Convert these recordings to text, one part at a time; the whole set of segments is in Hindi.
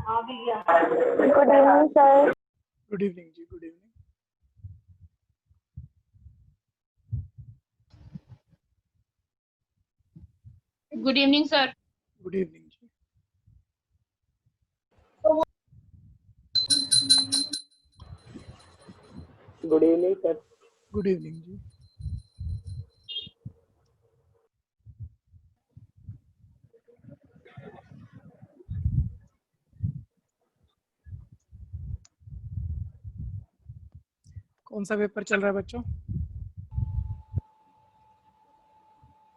Good evening sir. Good evening जी, good evening. Good evening sir. Good evening जी। Good evening sir. Good evening जी। कौन सा पेपर चल रहा है बच्चों?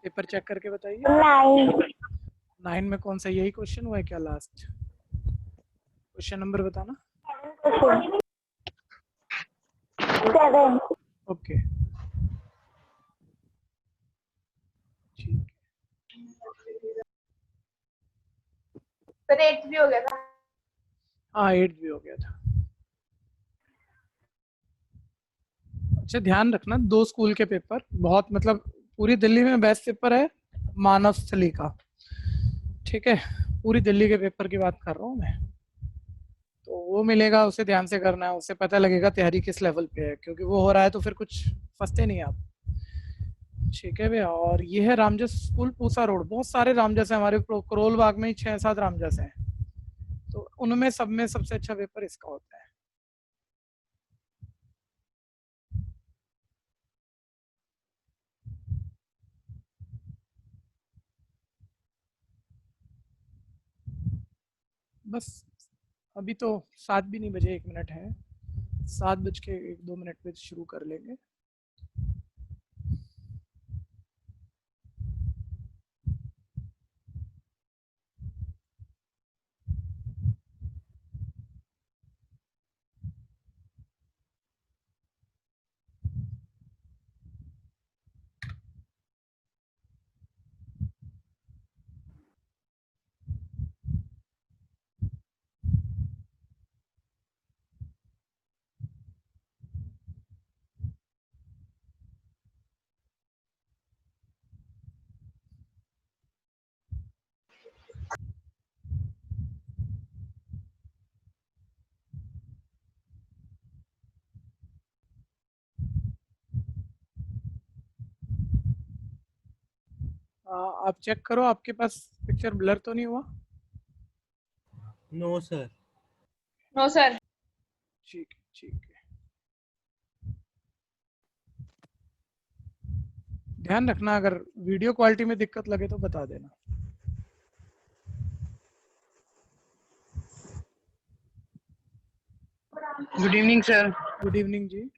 पेपर चेक करके बताइए। 9 में कौन सा, यही क्वेश्चन हुआ है क्या लास्ट? क्वेश्चन नंबर बताना। 7। ओके, ठीक। सर 8 भी हो गया था। हाँ, 8 भी हो गया था। अच्छा, ध्यान रखना, 2 स्कूल के पेपर बहुत, मतलब पूरी दिल्ली में बेस्ट पेपर है मानव स्थली का। ठीक है, पूरी दिल्ली के पेपर की बात कर रहा हूँ मैं। तो वो मिलेगा, उसे ध्यान से करना है, उससे पता लगेगा तैयारी किस लेवल पे है, क्योंकि वो हो रहा है तो फिर कुछ फंसते नहीं आप। ठीक है भैया। और ये है रामजस स्कूल, पूसा रोड। बहुत सारे रामजस है हमारे करोल बाग में ही, 6-7 रामजस हैं। तो उनमें सब में सबसे अच्छा पेपर इसका होता है। बस अभी तो 7 भी नहीं बजे, 1 मिनट है। 7:01-2 पे शुरू कर लेंगे। आप चेक करो, आपके पास पिक्चर ब्लर तो नहीं हुआ? No sir. No sir. ठीक है, ठीक है। ध्यान रखना, अगर वीडियो क्वालिटी में दिक्कत लगे तो बता देना। Good evening sir. Good evening जी।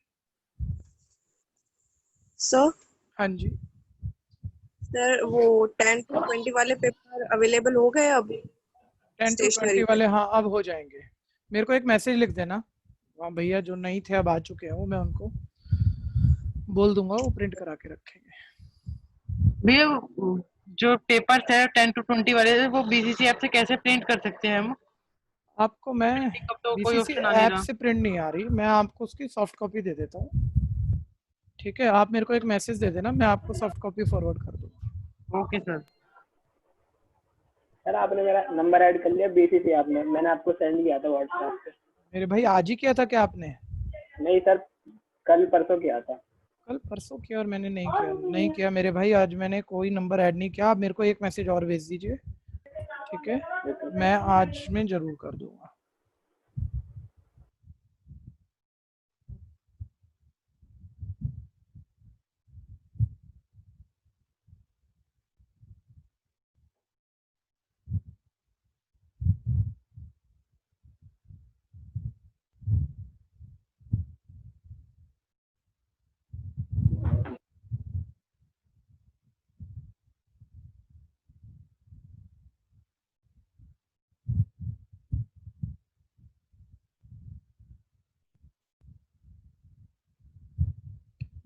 सर। हाँ जी। सर वो 10 to 20 वाले पेपर अवेलेबल हो गए अब? 10 to 20 वाले, हाँ अब हो जाएंगे। मेरे को एक मैसेज लिख देना, वहाँ भैया जो नहीं थे अब आ चुके हैं, वो मैं उनको बोल दूंगा, वो प्रिंट करा के रखेंगे। भैया जो पेपर्स है 10 to 20 वाले, वो बीसीसी ऐप से कैसे प्रिंट कर सकते हैं हम? आपको मैं तो कोई बीसीसी ऑप्शन आ नहीं ऐप रहा। से प्रिंट नहीं आ रही, मैं आपको उसकी सॉफ्ट कॉपी दे देता हूँ। ठीक है, आप मेरे को एक मैसेज दे देना, मैं आपको सॉफ्ट कॉपी फॉरवर्ड कर दूंगा। Okay sir. सर आपने मेरा नंबर ऐड कर लिया बीसीसी ऐप में, मैंने आपको सेंड किया था व्हाट्सएप पे। मेरे भाई आज ही किया था क्या आपने? नहीं सर, कल परसों किया था। कल परसों किया और मैंने नहीं किया? नहीं किया मेरे भाई, आज मैंने कोई नंबर ऐड नहीं किया। आप मेरे को एक मैसेज और भेज दीजिए, ठीक है, मैं आज में जरूर कर दूंगा।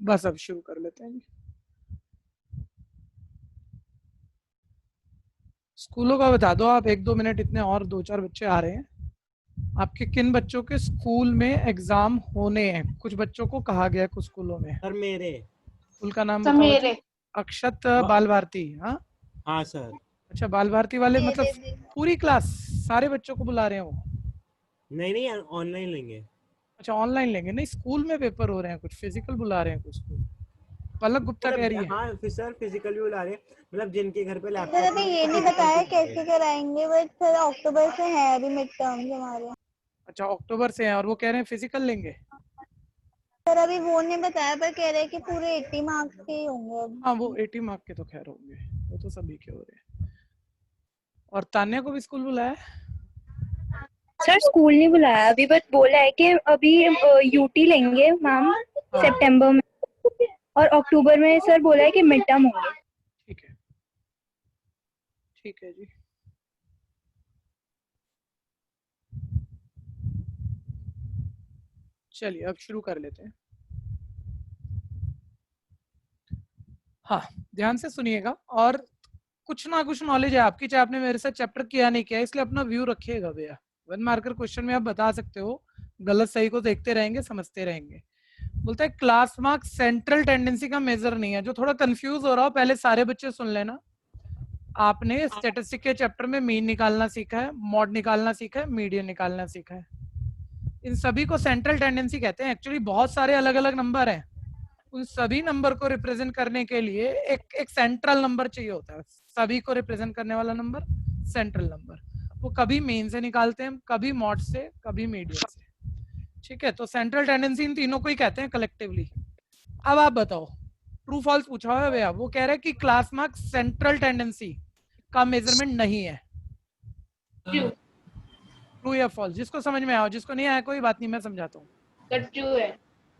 बस अब शुरू कर लेते हैं जी। स्कूलों का बता दो आप, 1-2 मिनट, इतने और 2-4 बच्चे आ रहे हैं। आपके किन बच्चों के स्कूल में एग्जाम होने हैं? कुछ बच्चों को कहा गया है कुछ स्कूलों में। सर मेरे स्कूल का नाम सर बताओ मेरे। जी। अक्षत बाल भारती। हाँ हाँ सर। अच्छा, बाल भारती वाले मतलब पूरी क्लास, सारे बच्चों को बुला रहे हैं वो? नहीं नहीं ऑनलाइन लेंगे। अच्छा ऑनलाइन लेंगे, नहीं स्कूल में पेपर हो रहे हैं, कुछ फिजिकल बुला रहे हैं कुछ स्कूल। पलक गुप्ता कह रही है हाँ फिर सर फिजिकल भी बुला रहे हैं, मतलब जिनके घर पे सर लैपटॉप अभी ये नहीं बताया कैसे कराएंगे, बट सर अक्टूबर से है अभी मिड टर्म्स हमारे। अच्छा अक्टूबर से है और वो कह रहे हैं फिजिकल लेंगे। सर अभी वो नहीं बताया, पर कह रहे हैं कि पूरे 80 मार्क्स के ही होंगे अब। हाँ वो 80 मार्क के तो खैर होंगे, वो तो सभी के हो रहे हैं। और तान्या को भी स्कूल बुलाया है? सर स्कूल नहीं बुलाया अभी, बट बोला है कि अभी यूटी लेंगे मैम सितंबर में, और अक्टूबर में सर बोला है कि मिड टर्म होंगे। ठीक है, ठीक है जी। चलिए अब शुरू कर लेते हैं। हाँ ध्यान से सुनिएगा, और कुछ ना कुछ नॉलेज है आपकी, चाहे आपने मेरे साथ चैप्टर किया नहीं किया, इसलिए अपना व्यू रखिएगा भैया। 1 मार्कर क्वेश्चन में आप बता सकते हो, गलत सही को देखते रहेंगे, समझते रहेंगे। बोलता है क्लास मार्क्स सेंट्रल टेंडेंसी का मेजर नहीं है। जो थोड़ा कंफ्यूज हो रहा हो पहले सारे बच्चे सुन लेना। आपने स्टैटिस्टिक के चैप्टर में मीन निकालना सीखा है, मॉड निकालना सीखा है, मीडियन निकालना सीखा है। इन सभी को सेंट्रल टेंडेंसी कहते हैं। एक्चुअली बहुत सारे अलग अलग नंबर हैं, उन सभी नंबर को रिप्रेजेंट करने के लिए एक सेंट्रल नंबर चाहिए होता है। सभी को रिप्रेजेंट करने वाला नंबर सेंट्रल नंबर, वो कभी मीन से निकालते हैं, कभी मॉड से, कभी मीडियन से। ठीक है, तो सेंट्रल टेंडेंसी इन तीनों को ही कहते हैं कलेक्टिवली। अब आप बताओ, ट्रू फॉल्स पूछा हुआ है भैया। वो कह रहे हैं कि क्लास मार्क्स सेंट्रल टेंडेंसी का मेजरमेंट नहीं है। ट्रू या फॉल्स? जिसको समझ में आया, जिसको नहीं आया कोई बात नहीं, मैं समझाता हूँ। ट्रू है।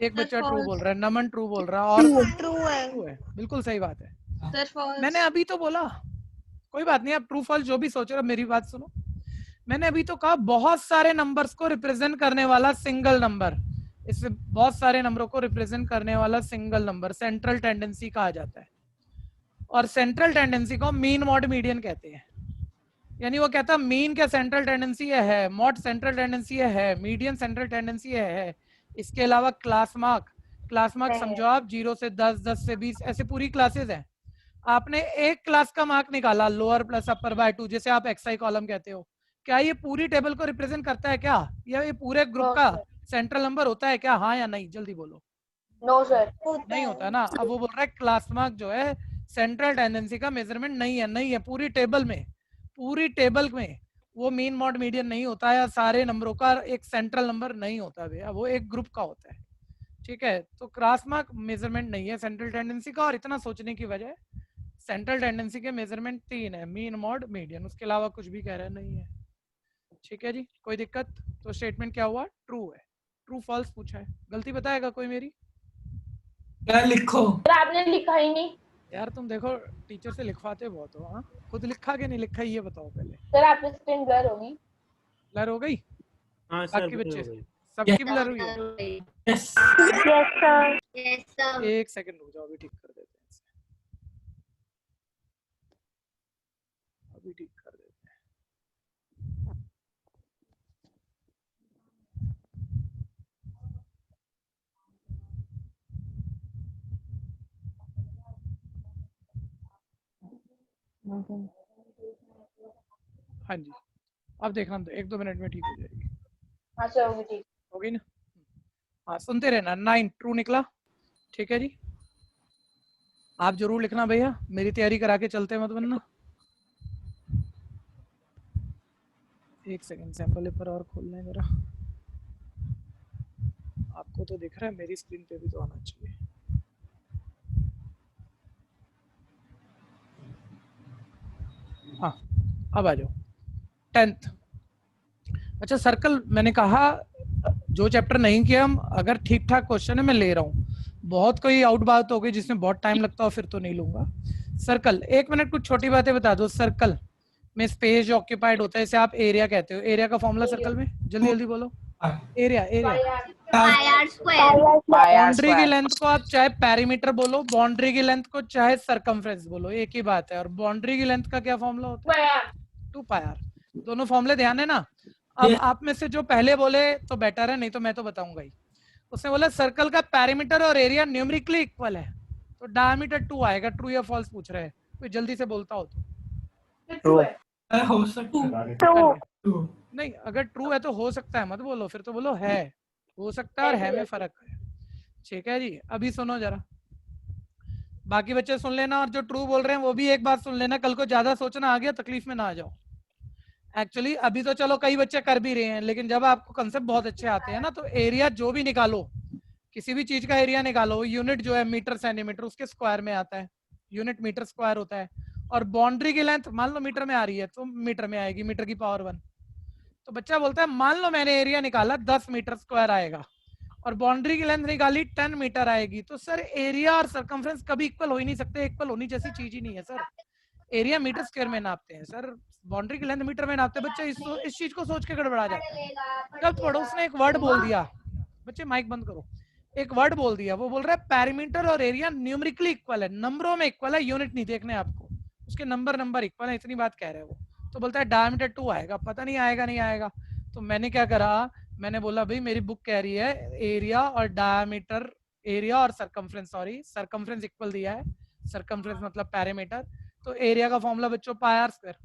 एक बच्चा ट्रू बोल रहा है, नमन ट्रू बोल रहा है, और ट्रू है। ट्रू है, बिल्कुल सही बात है। Sir false. मैंने अभी तो बोला, कोई बात नहीं, आप ट्रू फॉल्स जो भी सोच रहे हो मेरी बात सुनो। मैंने अभी तो कहा बहुत सारे नंबर्स को रिप्रेजेंट करने वाला सिंगल नंबर, इससे बहुत सारे नंबरों को रिप्रेजेंट करने वाला सिंगल नंबर सेंट्रल टेंडेंसी कहा जाता है। और सेंट्रल टेंडेंसी को मीन मॉड मीडियन कहते हैं। यानी वो कहता है मीन क्या सेंट्रल टेंडेंसी है, मॉड सेंट्रल टेंडेंसी है, मीडियन सेंट्रल टेंडेंसी है। इसके अलावा क्लास मार्क समझो आप 0 से 10, 10 से 20, ऐसे पूरी क्लासेस हैं। आपने एक क्लास का मार्क निकाला लोअर प्लस अपर बाय 2, जैसे आप एक्सआई कॉलम कहते हो, क्या ये पूरी टेबल को रिप्रेजेंट करता है क्या, या ये पूरे ग्रुप का सेंट्रल नंबर होता है क्या? हाँ या नहीं, जल्दी बोलो। No sir. नहीं होता ना। अब वो बोल रहा है क्लास मार्क जो है सेंट्रल टेंडेंसी का मेजरमेंट नहीं है। नहीं है पूरी टेबल में वो मीन मॉड मीडियन नहीं होता है, सारे नंबरों का एक सेंट्रल नंबर नहीं होता भैया, वो एक ग्रुप का होता है। ठीक है, तो क्लास मार्क मेजरमेंट नहीं है सेंट्रल टेंडेंसी का। और इतना सोचने की वजह, सेंट्रल टेंडेंसी के मेजरमेंट 3 है, मीन मॉड मीडियन, उसके अलावा कुछ भी कह रहा नहीं है। ठीक है जी, कोई दिक्कत? तो स्टेटमेंट क्या हुआ? ट्रू है। ट्रू फॉल्स पूछा है, गलती बताएगा कोई मेरी? क्या लिखो? सर आपने लिखा ही नहीं। यार तुम देखो टीचर से लिखवाते बहुत हो, हाँ खुद लिखा के नहीं लिखा ये बताओ पहले। सर आपकी स्क्रीन ब्लर होगी। ब्लर हो गई? हाँ सर बाकी blur बच्चे हो गई। सबकी ब्लर हुई है? Yes yes sir. एक सेकंड रुक जाओ, अभी ठीक कर देते हैं इसे। अभी ठीक कर देते हैं। हाँ जी, अब देखना 1-2 मिनट में ठीक हो जाएगी। हाँ सर होगी ठीक। होगी ना? हाँ सुनते रहना। 9 ट्रू निकला। ठीक है जी, आप जरूर लिखना भैया, मेरी तैयारी करा के चलते मत बनना। एक सेकंड सैंपल पेपर और खोलना है मेरा। आपको तो दिख रहा है, मेरी स्क्रीन पे भी तो आना चाहिए। हाँ अब आ जाओ 10th। अच्छा सर्कल, मैंने कहा जो चैप्टर नहीं किया हम, अगर ठीक ठाक क्वेश्चन है मैं ले रहा हूँ। बहुत कोई आउट बात हो गई जिसमें बहुत टाइम लगता हो फिर तो नहीं लूंगा। सर्कल 1 मिनट कुछ छोटी बातें बता दो। सर्कल में स्पेस जो ऑक्यूपाइड होता है इसे आप एरिया कहते हो। एरिया का फॉर्मूला सर्कल में जल्दी जल्दी बोलो। एरिया बाउंड्री की लेंथ को आप चाहे पेरीमीटर बोलो, बाउंड्री की लेंथ को चाहे सरकमफ्रेंस बोलो, एक ही बात है। और बाउंड्री की लेंथ का क्या फॉर्मूला होता है? 2 पाई। दोनों फॉर्मूले ध्यान है ना। अब आप में से जो पहले बोले तो बेटर है, नहीं तो मैं तो बताऊंगा ही। उसने बोला सर्कल का पेरीमीटर और एरिया न्यूमेरिकली इक्वल है, तो डायमीटर 2 आएगा। ट्रू या फॉल्स पूछ रहे हैं, कोई जल्दी से बोलता हो तो। ट्रू है। हो सकता है। नहीं, अगर ट्रू है तो हो सकता है मत बोलो, फिर तो बोलो है। हो सकता है और है में फर्क है। ठीक है जी, अभी सुनो जरा, बाकी बच्चे सुन लेना, और जो ट्रू बोल रहे हैं वो भी एक बात सुन लेना, कल को ज्यादा सोचना आ गया तकलीफ में ना आ जाओ। एक्चुअली अभी तो चलो कई बच्चे कर भी रहे हैं, लेकिन जब आपको कंसेप्ट बहुत अच्छे आते हैं ना, तो एरिया जो भी निकालो, किसी भी चीज का एरिया निकालो, यूनिट जो है मीटर सेंटीमीटर उसके स्क्वायर में आता है, यूनिट मीटर स्क्वायर होता है, और बाउंड्री की लेंथ मान लो मीटर में आ रही है तो मीटर में आएगी, मीटर की पावर 1। तो बच्चा बोलता है मान लो मैंने एरिया निकाला 10 मीटर स्क्वायर आएगा और बाउंड्री की लेंथ निकाली 10 मीटर आएगी, तो सर एरिया और सर्कमफ्रेंस कभी इक्वल हो ही नहीं सकते, इक्वल होनी जैसी चीज ही नहीं है सर। एरिया मीटर स्क्वायर में नापते हैं सर, बाउंड्री की लेंथ मीटर में नापते हैं। बच्चे इस चीज को सोच के गड़बड़ा जाता है। जब पड़ोस ने एक वर्ड बोल दिया, बच्चे माइक बंद करो, एक वर्ड बोल दिया, वो बोल रहा है पेरीमीटर और एरिया न्यूमेरिकली इक्वल है, नंबरों में इक्वल है, यूनिट नहीं देखने आपको, उसके नंबर इक्वल है, इतनी बात कह रहे हैं वो। तो बोलता है डायमीटर 2 आएगा, पता नहीं आएगा नहीं आएगा। तो मैंने क्या करा, मैंने बोला भाई मेरी बुक कह रही है एरिया और डायमीटर, एरिया और सरकमफ्रेंस, सॉरी सरकमफ्रेंस इक्वल दिया है, सरकमफ्रेंस मतलब पैरामीटर, तो एरिया का फॉर्मूला बच्चों पाई आर स्क्वायर,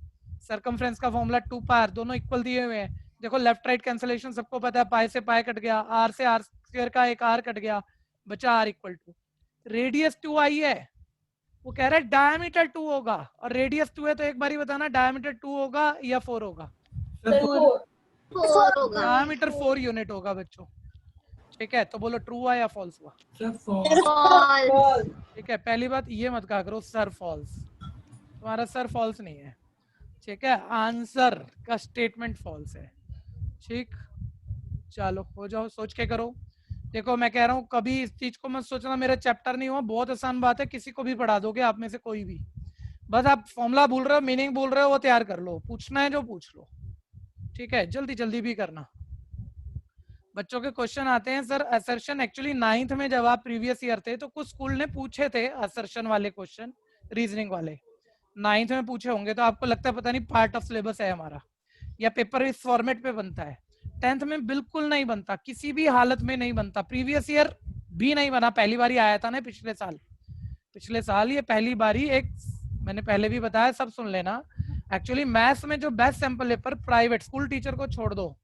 सरकमफ्रेंस का फॉर्मूला 2 पाई आर, दोनों इक्वल दिए हुए हैं। देखो लेफ्ट राइट कैंसिलेशन सबको पता है, पाई से पाई कट गया, आर से आर स्क्वायर का एक आर कट गया, बचा आर इक्वल टू, रेडियस 2 आई है, वो कह रहा है डायमीटर 2 होगा, और रेडियस 2 है, तो एक बार ही बताना डायमीटर 2 होगा या 4 होगा? डायमीटर 4 यूनिट होगा बच्चों। ठीक है, तो बोलो ट्रू हुआ या फॉल्स हुआ? ठीक है, पहली बात ये मत कहा करो सर फॉल्स, तुम्हारा सर फॉल्स नहीं है। ठीक है, आंसर का स्टेटमेंट फॉल्स है। ठीक, चलो हो जाओ, सोच के करो। देखो मैं कह रहा हूँ कभी इस चीज को मत सोचना मेरा चैप्टर नहीं हुआ, बहुत आसान बात है, किसी को भी पढ़ा दोगे आप में से कोई भी, बस आप फॉर्मूला भूल रहे हो, मीनिंग भूल रहे हो, वो तैयार कर लो, पूछना है जो पूछ लो। ठीक है, जल्दी जल्दी भी करना। बच्चों के क्वेश्चन आते हैं सर असर्शन, एक्चुअली 9th में जब आप प्रीवियस ईयर थे तो कुछ स्कूल ने पूछे थे असर्शन वाले क्वेश्चन, रीजनिंग वाले 9th में पूछे होंगे, तो आपको लगता है पता नहीं पार्ट ऑफ सिलेबस है हमारा, या पेपर इस फॉर्मेट पे बनता है। 10th में बिल्कुल नहीं बनता, किसी भी हालत में नहीं बनता, प्रीवियस ईयर भी नहीं बना, पहली बार आया था ना पिछले साल ये पहली बारी, एक मैंने पहले भी बताया, सब सुन लेना। एक्चुअली मैथ्स में जो best sample paper, private school teacher को छोड़ दो,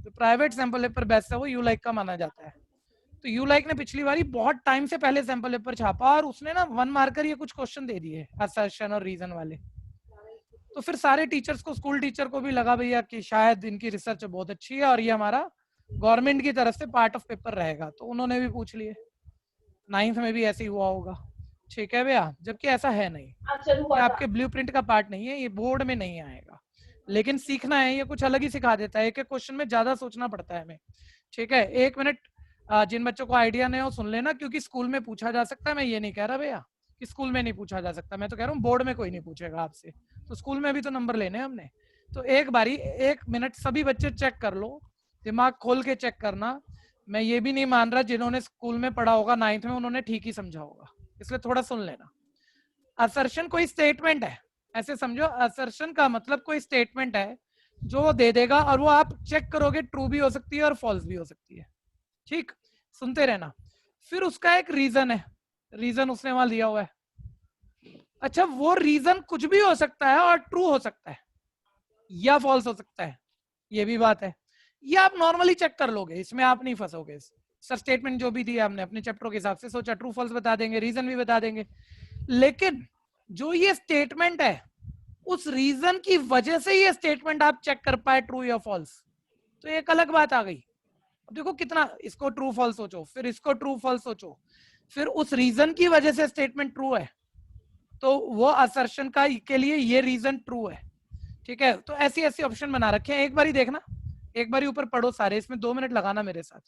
जो प्राइवेट सैंपल पेपर बेस्ट है वो यू लाइक का माना जाता है। तो यू लाइक ने पिछली बारी बहुत टाइम से पहले सैंपल पेपर छापा और उसने ना 1 मार्कर ये कुछ क्वेश्चन दे दिए असर्शन और रीजन वाले। तो फिर सारे टीचर्स को, स्कूल टीचर को भी लगा भैया कि शायद इनकी रिसर्च बहुत अच्छी है और ये हमारा गवर्नमेंट की तरफ से पार्ट ऑफ पेपर रहेगा, तो उन्होंने भी पूछ लिए। 9th में भी ऐसे ही हुआ होगा। ठीक है भैया, जबकि ऐसा है नहीं, ये आपके ब्लूप्रिंट का पार्ट नहीं है, ये बोर्ड में नहीं आएगा, लेकिन सीखना है, ये कुछ अलग ही सिखा देता है, एक एक क्वेश्चन में ज्यादा सोचना पड़ता है हमें। ठीक है, 1 मिनट, जिन बच्चों को आइडिया नहीं हो सुन लेना, क्योंकि स्कूल में पूछा जा सकता है, मैं ये नहीं कह रहा भैया कि स्कूल में नहीं पूछा जा सकता, मैं तो कह रहा हूँ बोर्ड में कोई नहीं पूछेगा आपसे, तो स्कूल में भी तो नंबर लेने हमने। तो एक बारी 1 मिनट सभी बच्चे चेक कर लो, दिमाग खोल के चेक करना। मैं ये भी नहीं मान रहा जिन्होंने स्कूल में पढ़ा होगा 9th में उन्होंने ठीक ही समझा होगा, इसलिए थोड़ा सुन लेना। असर्शन कोई स्टेटमेंट है, ऐसे समझो, असर्शन का मतलब कोई स्टेटमेंट है जो वो दे देगा और वो आप चेक करोगे, ट्रू भी हो सकती है और फॉल्स भी हो सकती है। ठीक, सुनते रहना। फिर उसका एक रीजन है, रीजन उसने वहां लिया हुआ है। अच्छा, वो रीजन कुछ भी हो सकता है और ट्रू हो सकता है या फॉल्स हो सकता है, ये भी बात है। ये आप नॉर्मली चेक कर लोगे, इसमें आप नहीं फंसोगे। सर स्टेटमेंट जो भी दिया हमने अपने चैप्टर के हिसाब से सोचा, ट्रू फॉल्स बता देंगे, रीजन भी बता देंगे, लेकिन जो ये स्टेटमेंट है उस रीजन की वजह से ये स्टेटमेंट आप चेक कर पाए ट्रू या फॉल्स, तो एक अलग बात आ गई। अब देखो कितना, इसको ट्रू फॉल्स सोचो, फिर इसको ट्रू फॉल्स सोचो, फिर उस रीजन की वजह से स्टेटमेंट ट्रू है, तो वो असर्शन का के लिए ये रीजन ट्रू है। ठीक है, तो ऐसी ऐसी ऑप्शन बना रखे हैं, एक बार ही देखना, एक बार ही ऊपर पढ़ो सारे, इसमें 2 मिनट लगाना मेरे साथ।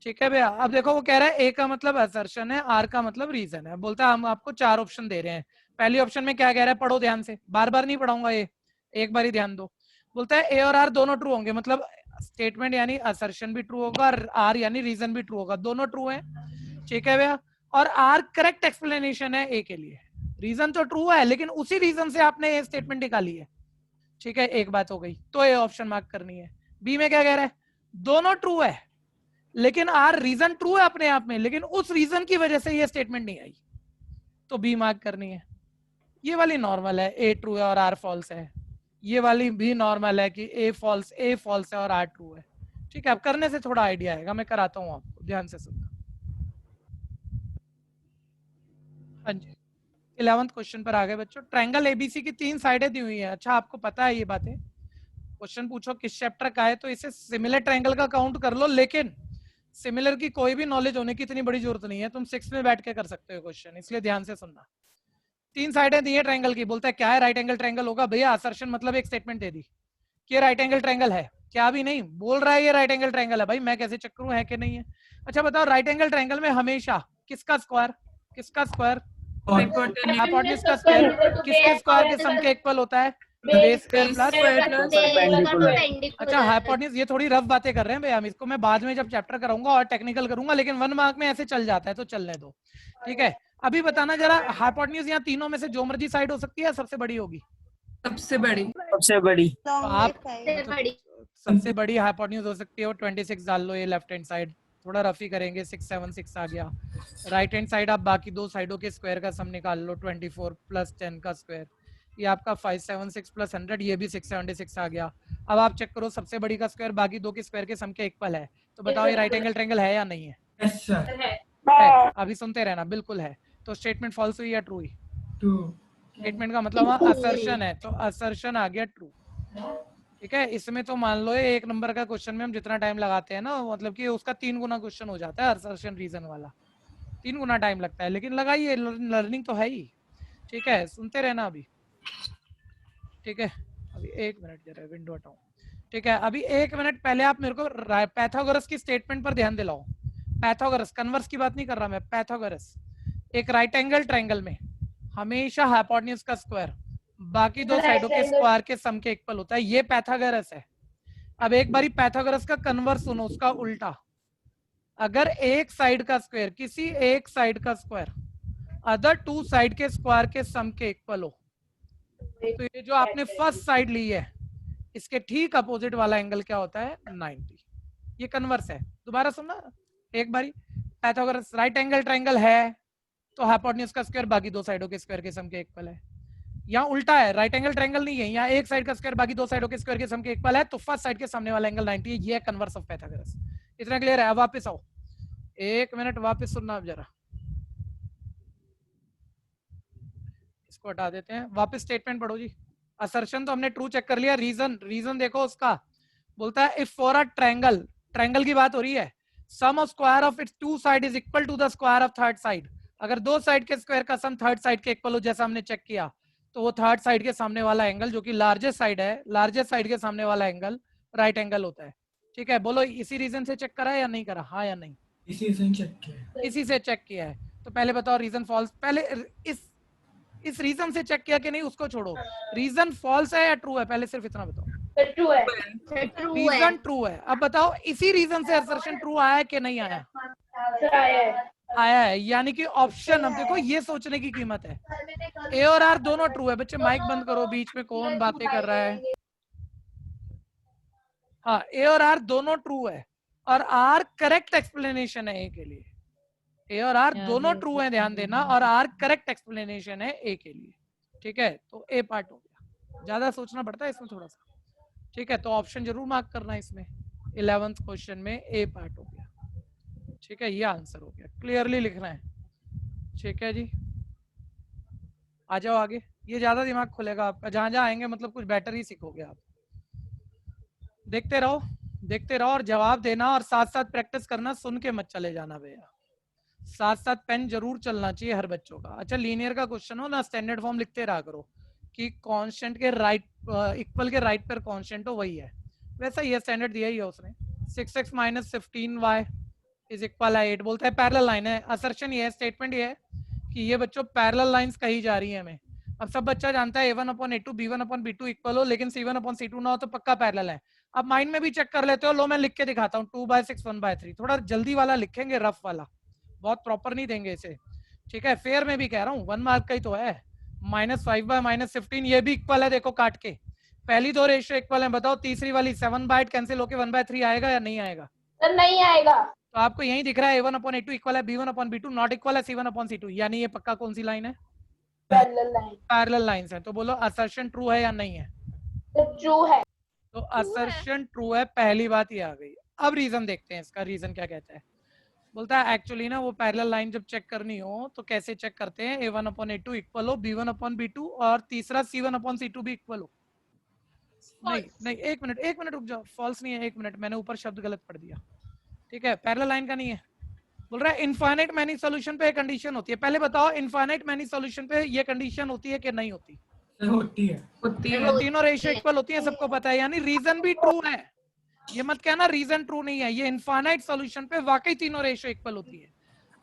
ठीक है भैया, अब देखो वो कह रहा है ए का मतलब असर्शन है, आर का मतलब रीजन है, बोलता है हम आपको 4 ऑप्शन दे रहे हैं। पहली ऑप्शन में क्या कह रहा है, पढ़ो ध्यान से, बार बार नहीं पढ़ाऊंगा ये, एक बार ही ध्यान दो। बोलता है ए और आर दोनों ट्रू होंगे, मतलब स्टेटमेंट यानी असर्शन भी ट्रू होगा और आर यानी रीजन भी ट्रू होगा, दोनों ट्रू है। ठीक है भैया, और आर करेक्ट एक्सप्लेनेशन है ए के लिए, रीजन तो ट्रू है लेकिन उसी रीजन से आपने ए स्टेटमेंट निकाली है। ठीक है, एक बात हो गई, तो ए ऑप्शन मार्क करनी है। बी में क्या कह रहा है, दोनों ट्रू है लेकिन आर रीजन ट्रू है अपने आप में, लेकिन उस रीजन की वजह से ये स्टेटमेंट नहीं आई, तो बी मार्क करनी है। ये वाली नॉर्मल है, ए ट्रू है और आर फॉल्स है, ये वाली भी नॉर्मल है कि ए फॉल्स है और आर ट्रू है। ठीक है, अब करने से थोड़ा आइडिया आएगा, मैं कराता हूँ आपको, ध्यान से सुनना। हाँ जी, 11th क्वेश्चन पर आ गए बच्चों। ट्रायंगल एबीसी की 3 साइडें दी हुई हैं। अच्छा, आपको पता है ये बातें? क्वेश्चन पूछो किस चैप्टर का है तो इसे सिमिलर ट्रायंगल का काउंट कर लो, लेकिन सिमिलर की कोई भी नॉलेज होने की इतनी बड़ी जरूरत नहीं है, तुम 6 में बैठ के कर सकते हो क्वेश्चन, इसलिए ध्यान से सुनना। 3 साइडें दी है ट्रायंगल की, बोलता है क्या है, राइट एंगल ट्रायंगल होगा। भैया असर्शन मतलब एक स्टेटमेंट दे दी कि राइट एंगल ट्रायंगल है, क्या भी नहीं बोल रहा है ये राइट एंगल ट्रायंगल है। भाई मैं कैसे चेक करूं है कि नहीं है? अच्छा बताओ, राइट एंगल ट्रायंगल में हमेशा किसका स्क्वायर हाइपोटेन्यूज का स्क्वायर किसके स्क्वायर के सम के इक्वल होता है? Base square plus. अच्छा हाइपोटेन्यूज, ये थोड़ी रफ बातें कर रहे हैं भैया, इसको मैं बाद में जब चैप्टर कराऊंगा और टेक्निकल करूंगा, लेकिन 1 मार्क में ऐसे चल जाता है तो चलने दो। ठीक है, अभी बताना जरा, हाइपोटेन्यूज यहाँ तीनों में से जो मर्जी साइड हो सकती है, सबसे बड़ी होगी? सबसे बड़ी। सबसे बड़ी। सबसे बड़ी हाइपोटेन्यूज हो सकती है वो 26 डाल लो, ये लेफ्ट हैंड साइड थोड़ा रफ ही करेंगे, 676 आ गया। राइट हैंड साइड आप बाकी दो साइडों के स्क्वायर का सम निकाल लो, 24 प्लस 10 का स्क्वायर, ये आपका 576 प्लस 100, ये भी 676 आ गया। अब आप चेक करो सबसे बड़ी का स्क्वायर बाकी दो के स्क्वायर के सम के इक्वल है, तो बताओ ये राइट एंगल ट्रायंगल है या नहीं है? Yes sir. है, अभी सुनते रहना, बिल्कुल है। तो स्टेटमेंट फॉल्स हुई या ट्रू हुई? ट्रू। स्टेटमेंट का मतलब वहाँ असर्शन है, तो असर्शन आ गया ट्रू। ठीक है, इसमें तो मान लो 1 नंबर का क्वेश्चन में हम जितना टाइम लगाते हैं ना, मतलब कि उसका 3 गुना क्वेश्चन हो जाता है असर्शन रीजन वाला, 3 गुना टाइम लगता है, लेकिन लगाइए, लर्निंग तो है ही। ठीक है, सुनते रहना अभी। ठीक है, अभी 1 मिनट जरा विंडो हटाऊं। ठीक है, अभी 1 मिनट पहले आप मेरे को पैथागोरस की स्टेटमेंट पर ध्यान दिलाओ। पैथागोरस, कन्वर्स की बात नहीं कर रहा मैं, पैथागोरस एक राइट एंगल ट्रायंगल में हमेशा हाइपोटेन्यूज का स्क्वायर बाकी दो साइडों के स्क्वायर के सम के इक्वल होता है, ये पैथागोरस है। अब एक बारी पैथागोरस का कन्वर्स सुनो, उसका उल्टा। अगर एक साइड का स्क्वायर, किसी एक साइड का स्क्वायर अदर 2 साइड के स्क्वायर के सम के इक्वल हो, तो ये जो आपने फर्स्ट साइड ली है इसके ठीक अपोजिट वाला एंगल क्या होता है? 90। ये कन्वर्स है। दोबारा सुनना एक बारी, पैथागोरस राइट एंगल ट्रायंगल है तो हाइपोटेन्यूज का स्क्वायर बाकी दो साइडों के स्क्वायर के सम के इक्वल है। यहाँ उल्टा है, राइट एंगल ट्रायंगल नहीं है, यहाँ एक साइड का स्क्वायर बाकी दो साइडों के स्क्वायर के सम के इक्वल है, तो फर्स्ट साइड के सामने वाला एंगल 90 है। ये है कन्वर्स ऑफ पैथागोरस। इतना क्लियर है? वापस आओ, 1 मिनट वापस सुनना अब जरा, इसको हटा देते हैं, वापस स्टेटमेंट पढ़ो जी। असर्शन तो हमने ट्रू चेक कर लिया, रीजन देखो उसका, बोलता है इफ फॉर अ ट्रायंगल की बात हो रही है, sum of square of its 2 side is equal to the square of third side. अगर दो साइड के स्क्वायर का सम थर्ड साइड के इक्वल हो, जैसा हमने चेक किया, तो वो थर्ड साइड के सामने वाला एंगल जो कि लार्जेस्ट साइड है, लार्जेस्ट साइड के सामने वाला एंगल राइट एंगल होता है। ठीक है, बोलो इसी रीजन से चेक करा है या नहीं करा? हाँ या नहीं? इसी से चेक किया। इसी से चेक किया है। तो पहले बताओ रीजन फॉल्स, पहले इस रीजन से चेक किया कि नहीं उसको छोड़ो, रीजन फॉल्स है या ट्रू है, पहले सिर्फ इतना बताओ। ट्रू है। रीजन ट्रू है। अब बताओ इसी रीजन से असर्शन ट्रू आया है कि नहीं आया? आया है, यानी कि ऑप्शन, अब देखो ये सोचने की कीमत है, ए और आर दोनों ट्रू है। बच्चे माइक बंद करो, बीच में कौन बातें कर रहा है? हाँ, ए और आर दोनों ट्रू है, और आर करेक्ट एक्सप्लेनेशन है ए के लिए। ए और आर दोनों ट्रू है, ध्यान देना, और आर करेक्ट एक्सप्लेनेशन है ए के लिए। ठीक है, तो ए पार्ट हो गया, ज्यादा सोचना पड़ता है इसमें थोड़ा सा। ठीक है, तो ऑप्शन जरूर मार्क करना है इसमें, 11th क्वेश्चन में ए पार्ट हो गया। ठीक है, ये आंसर हो गया, क्लियरली लिखना है। ठीक है जी, आ जाओ आगे, ये ज्यादा दिमाग खुलेगा आपका, जहां जहां आएंगे मतलब कुछ बेटर ही सीखोगे आप। देखते रहो और जवाब देना, और साथ साथ प्रैक्टिस करना, सुन के मत चले जाना भैया, साथ साथ पेन जरूर चलना चाहिए हर बच्चों का। अच्छा, लीनियर का क्वेश्चन हो ना, स्टैंडर्ड फॉर्म लिखते रहा करो कि कांस्टेंट के राइट इक्वल के राइट पर कांस्टेंट हो, वही है, वैसा ये स्टैंडर्ड दिया ही है उसने। 6x - 15y इज इक्वल 8, बोलता है पैरेलल लाइन है। असर्शन ये है, स्टेटमेंट ये है कि ये बच्चों पैरेलल लाइंस कही जा रही है हमें। अब सब बच्चा जानता है a1/a2 b1/b2 इक्वल हो, लेकिन c1/c2 ना हो तो पक्का पैरेलल है। अब माइंड में भी चेक कर लेते हो, लो मैं लिख के दिखाता हूँ, 2/6 1/3, थोड़ा जल्दी वाला लिखेंगे, रफ वाला, बहुत प्रॉपर नहीं देंगे इसे। ठीक है, फेयर में भी कह रहा हूँ, 1 मार्क का ही तो है। -5/- 15 ये भी इक्वल है, देखो काट के, पहली दो रेशियो इक्वल है। बताओ तीसरी वाली 7/8 कैंसिल होके 1/3 आएगा या नहीं आएगा? सर नहीं आएगा। तो आपको यही दिख रहा है a1/a2 इक्वल है b1/b2 नॉट इक्वल है c1/c2, यानी ये पक्का कौन सी लाइन है? Parallel line. पैरेलल लाइंस है। तो बोलो असर्शन ट्रू है या नहीं है? तो ट्रू है। तो असर्शन ट्रू है, पहली बात ये आ गई। अब रीजन देखते हैं, इसका रीजन क्या कहता है। बोलता है एक्चुअली ना वो पैरेलल लाइन जब चेक करनी हो तो कैसे चेक करते हैं, a1/a2 इक्वल हो b1/b2 और तीसरा c1/c2 भी इक्वल हो। नहीं नहीं, एक मिनट रुक जाओ, फॉल्स नहीं है, एक मिनट, मैंने ऊपर शब्द गलत पढ़ दिया। ठीक है, पैरेलल लाइन का नहीं है। बोल रहा है इनफाइनाइट मैनी सॉल्यूशन पे कंडीशन होती है। पहले बताओ इनफाइनाइट मैनी सॉल्यूशन पे ये कंडीशन होती है कि नहीं होती? होती है। देखो तीनों रेशियो इक्वल होती है, सबको पता है, यानी रीजन भी ट्रू है। ये मत कहना रीजन ट्रू नहीं है, ये इनफाइनाइट सॉल्यूशन पे वाकई तीनों रेशियो इक्वल होती है।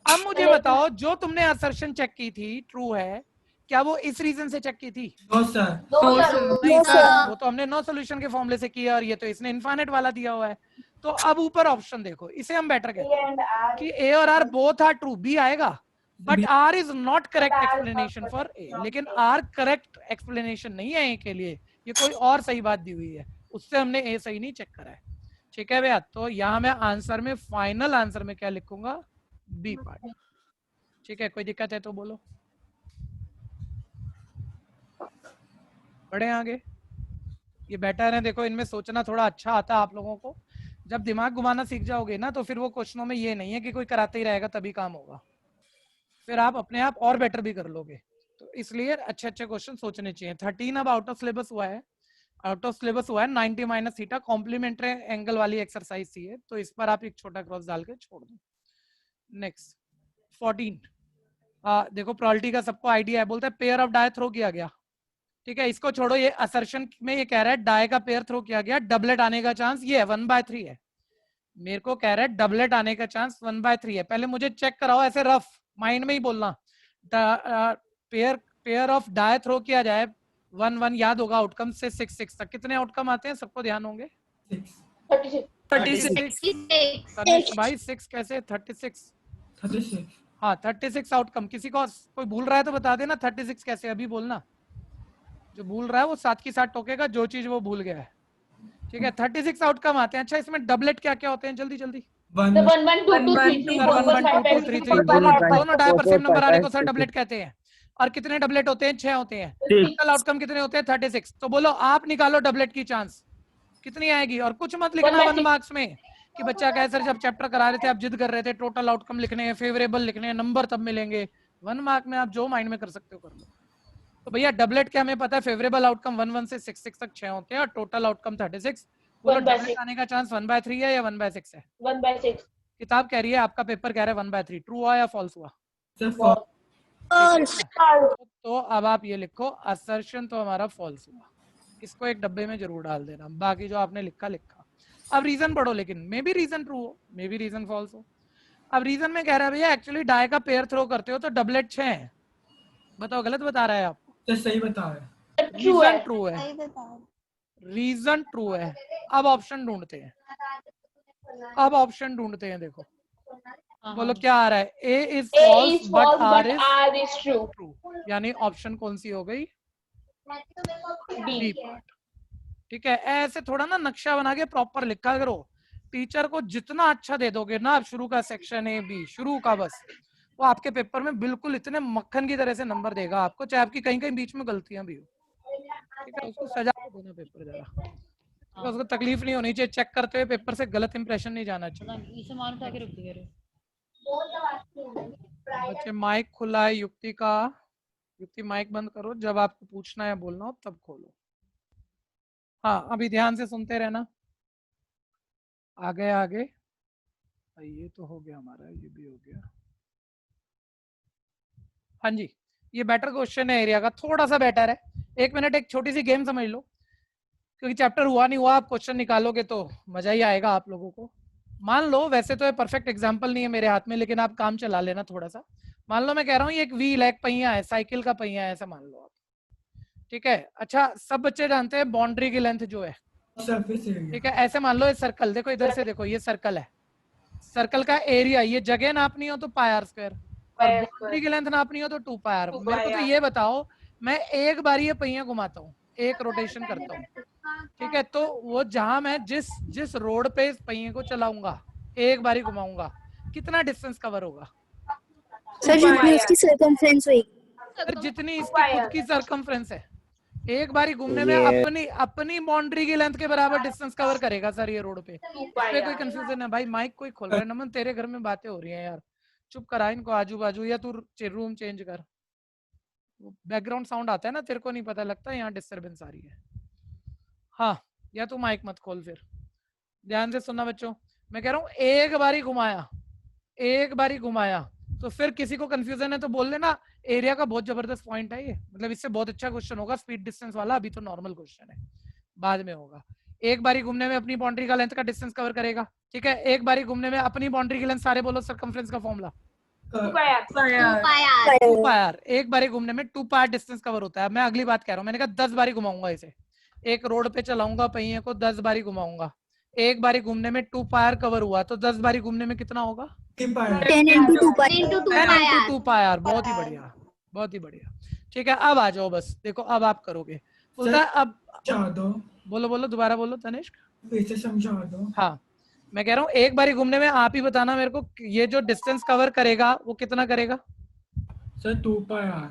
अब मुझे बताओ जो तुमने असर्शन चेक की थी ट्रू है, क्या वो इस रीजन से चेक की थी? No sir. नहीं सर, वो तो हमने नो सॉल्यूशन के फॉर्मूले से किया और ये तो इसने इनफाइनाइट वाला दिया हुआ है। तो अब ऊपर ऑप्शन देखो, इसे हम बेटर कहते हैं कि ए और R both are true, B आएगा, but R is not correct explanation for A. लेकिन आर करेक्ट एक्सप्लेनेशन नहीं है ए के लिए, ये कोई और सही बात दी हुई है, उससे हमने ए सही नहीं चेक करा है। ठीक है भैया, तो यहाँ मैं आंसर में, फाइनल आंसर में क्या लिखूंगा? B part. ठीक है, कोई दिक्कत है तो बोलो, बढ़े आगे। ये बेटर है, देखो इनमें सोचना थोड़ा अच्छा आता है आप लोगों को। जब दिमाग घुमाना सीख जाओगे ना तो फिर वो क्वेश्चनों में ये नहीं है कि कोई कराते ही रहेगा तभी काम होगा, फिर आप अपने आप और बेटर भी कर लोगे। तो इसलिए अच्छे अच्छे क्वेश्चन सोचने चाहिए। 13 अब आउट ऑफ सिलेबस हुआ है, 90 माइनस थीटा कॉम्प्लीमेंट्री एंगल वाली एक्सरसाइज थी है, तो इस पर आप एक छोटा क्रॉस डाल के छोड़ दो। नेक्स्ट 14, देखो प्रोबेबिलिटी का सबको आइडिया है। बोलता है पेयर ऑफ डाई थ्रो किया गया। ठीक है, इसको छोड़ो, ये असर्शन में ये कह रहा है डाई का पेयर थ्रो किया गया, डबलेट आने का चांस ये है 1/3 है। मेरे को कह रहा है डबलेट आने का चांस 1/3 है। पहले मुझे चेक कराओ, ऐसे रफ माइंड में ही बोलना। पेयर ऑफ डाई थ्रो किया जाए 1-1, याद होगा आउटकम से 6-6 तक कितने आउटकम आते हैं सबको ध्यान होंगे? 36 भाई 6 कैसे? 36। हाँ 36 आउटकम। किसी को कोई भूल रहा है तो बता देना 36 कैसे, अभी बोलना। जो भूल रहा है वो साथ की साथ टोकेगा जो चीज वो भूल गया है। ठीक है, 36 आउटकम आते हैं। अच्छा इसमें डबलेट क्या क्या होते हैं, जल्दी जल्दी। 1 1 2 2 3 3 4 5 6 7 दोनों डाई पर सेम नंबर आने को सर डबलेट कहते हैं। और कितने डबलेट होते हैं? 6 होते हैं। टोटल आउटकम कितने होते हैं? 36। तो बोलो आप निकालो डबलेट की चांस कितनी आएगी। और कुछ मत लिखना 1 मार्क्स में कि बच्चा कहे सर जब चैप्टर करा रहे थे आप जिद कर रहे थे, टोटल आउटकम लिखने हैं, फेवरेबल लिखने हैं, नंबर तब मिलेंगे। 1 मार्क में आप जो माइंड में कर सकते हो कर लो। तो भैया डबलेट क्या हमें पता है, फेवरेबल आउटकम 1-1 से 6-6 तक 6 होते हैं और टोटल आउटकम 36। बोलो डबलेट आने का चांस 1/3 है या 1/6 है? 1/6। किताब कह रही है, आपका पेपर कह रहा है 1/3। ट्रू हुआ या फॉल्स हुआ? तो अब आप ये लिखो असर्शन तो हमारा फॉल्स हुआ, इसको एक डब्बे में जरूर डाल देना। बाकी जो आपने लिखा लिखा। अब रीजन पढ़ो, लेकिन मे बी रीजन ट्रू हो, मे बी रीजन फॉल्स हो। अब रीजन में कह रहा है भैया एक्चुअली डाई का पेयर थ्रो करते हो तो डबलेट 6 है। बताओ गलत बता रहा है आप? सही बता रहा है। रीजन ट्रू है, सही बताओ। रीजन ट्रू है। अब ऑप्शन ढूंढते हैं, अब ऑप्शन ढूंढते हैं। देखो बोलो क्या आ रहा है? A is false but R is true, यानी ऑप्शन कौन सी हो गई? B part. ठीक है, ऐसे थोड़ा ना नक्शा बना के प्रॉपर लिखा करो। टीचर को जितना अच्छा दे दोगे ना आप, शुरू का सेक्शन ए बी शुरू का, बस वो आपके पेपर में बिल्कुल इतने मक्खन की तरह से नंबर देगा आपको, चाहे आपकी कहीं कहीं बीच में गलतियां भी हो। ठीक है, उसको सजा के देना पेपर जरा, तो उसको तकलीफ नहीं होनी चाहिए। चेक करते हुए पेपर से गलत इंप्रेशन नहीं जाना चाहिए। बच्चे माइक खुला है युक्ति का, युक्ति माइक बंद करो, जब आपको पूछना है बोलना हो तब खोलो। हाँ अभी ध्यान से सुनते रहना। आगे आगे ये तो हो गया हमारा, ये भी हो गया। हाँ जी, ये बेटर क्वेश्चन है एरिया का, थोड़ा सा बेटर है। 1 मिनट एक छोटी सी गेम समझ लो, क्योंकि चैप्टर हुआ नहीं हुआ, आप क्वेश्चन निकालोगे तो मजा ही आएगा आप लोगों को। मान लो, वैसे तो ये परफेक्ट एग्जांपल नहीं है मेरे हाथ में, लेकिन आप काम चला लेना थोड़ा सा। मान लो मैं कह रहा हूँ ये एक व्हील है, एक पहिया है, साइकिल का पहिया है, ऐसा मान लो आप। ठीक है, अच्छा सब बच्चे जानते हैं बाउंड्री की लेंथ जो है, ठीक है, ऐसे मान लो ये सर्कल, देखो इधर से देखो ये सर्कल है, सर्कल का एरिया, ये जगह नापनी हो तो πr², और बाउंड्री की लेंथ नापनी हो तो 2πr। मेरे को तो ये बताओ, मैं एक बार ये पहिया घुमाता हूँ, एक रोटेशन करता हूँ, ठीक है, तो वो जहां मैं जिस रोड पे इस पहिए को चलाऊंगा, एक बार ही घुमाऊंगा, कितना डिस्टेंस कवर होगा? सर जितनी उसकी सर्कमफ्रेंस होगी। सर जितनी इसकी खुद की सर्कमफ्रेंस है, एक बारी घूमने में अपनी अपनी बाउंड्री की लेंथ के बराबर डिस्टेंस कवर करेगा सर ये रोड पे। इसमें कोई कंफ्यूजन है भाई? माइक कोई खोल रहा है? नमन तेरे घर में बातें हो रही हैं यार, चुप करा इनको आजू बाजू, या तू रूम चेंज कर। बैकग्राउंड साउंड आता है ना, तेरे को नहीं पता लगता यहाँ डिस्टरबेंस आ रही है। हाँ, या तू माइक मत खोल फिर। ध्यान से सुनना बच्चों, मैं कह रहा हूँ एक बारी घुमाया, एक बारी घुमाया तो फिर किसी को कंफ्यूजन है तो बोल लेना। एरिया का बहुत जबरदस्त पॉइंट है ये, मतलब इससे बहुत अच्छा क्वेश्चन होगा स्पीड डिस्टेंस वाला। अभी तो नॉर्मल क्वेश्चन है, बाद में होगा। एक बारी घूमने में अपनी बाउंड्री का लेंथ का डिस्टेंस कवर करेगा, ठीक है। एक बारी घूमने में अपनी बाउंड्री की लेंथ, सारे बोलो सर्कमफ्रेंस का फॉर्मूला 2 पाई r। 2 पाई r। एक बारी घूमने में 2 पाई डिस्टेंस कवर होता है। मैं अगली बात कह रहा हूँ, मैंने कहा 10 बारी घुमाऊंगा इसे, एक रोड पे चलाऊंगा पहिए को 10 बारी घुमाऊंगा। एक बारी घूमने में 2 पाई r कवर हुआ तो 10 बारी घूमने में कितना होगा? 10 पाई 10 into 2 pi 10 into 2 10 pi into r। 2 पाई r। बहुत ही बढ़िया, बहुत ही बढ़िया। ठीक है, अब आ जाओ बस, देखो अब आप करोगे। बोलता है अब, समझा दो, बोलो बोलो दोबारा बोलो तनिष्क। फिर से समझा दो। हाँ, मैं कह रहा हूँ एक बारी घूमने में आप ही बताना मेरे को, ये जो डिस्टेंस कवर करेगा वो कितना करेगा? सर 2 पाई r।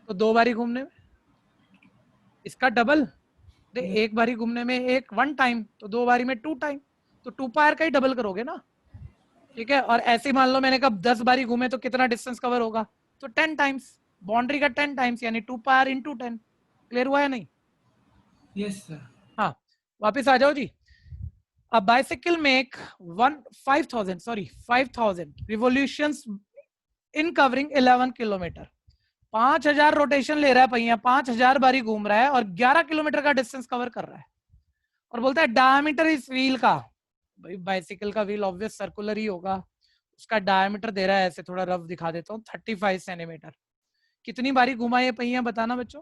तो 2 बारी घूमने में इसका डबल। एक बारी घूमने में एक 1 टाइम, तो 2 बारी में 2 टाइम, तो 2 पाई r का ही डबल करोगे ना, ठीक है। और ऐसे ही मान लो मैंने कहा 10 बारी घूमे तो कितना डिस्टेंस कवर होगा? तो 10 टाइम्स, बाउंड्री का 10 टाइम्स, यानी 2 पाई r into 10। क्लियर हुआ है नहीं? Yes sir. हाँ, वापिस आ जाओ जी। A bicycle make 5,000 revolutions in covering 11 kilometre. 5000 rotation ले रहा है पहिया, 5000 बारी घूम रहा है और 11 किलोमीटर का डिस्टेंस कवर कर रहा है। और बोलता है डायमीटर इस व्हील का, भाई बाइसिकल का व्हील ऑब्वियस सर्कुलर ही होगा, उसका डायमीटर दे रहा है, ऐसे थोड़ा रफ दिखा देता हूँ, 35 सेंटीमीटर। कितनी बारी घुमा ये पहिया बताना बच्चों?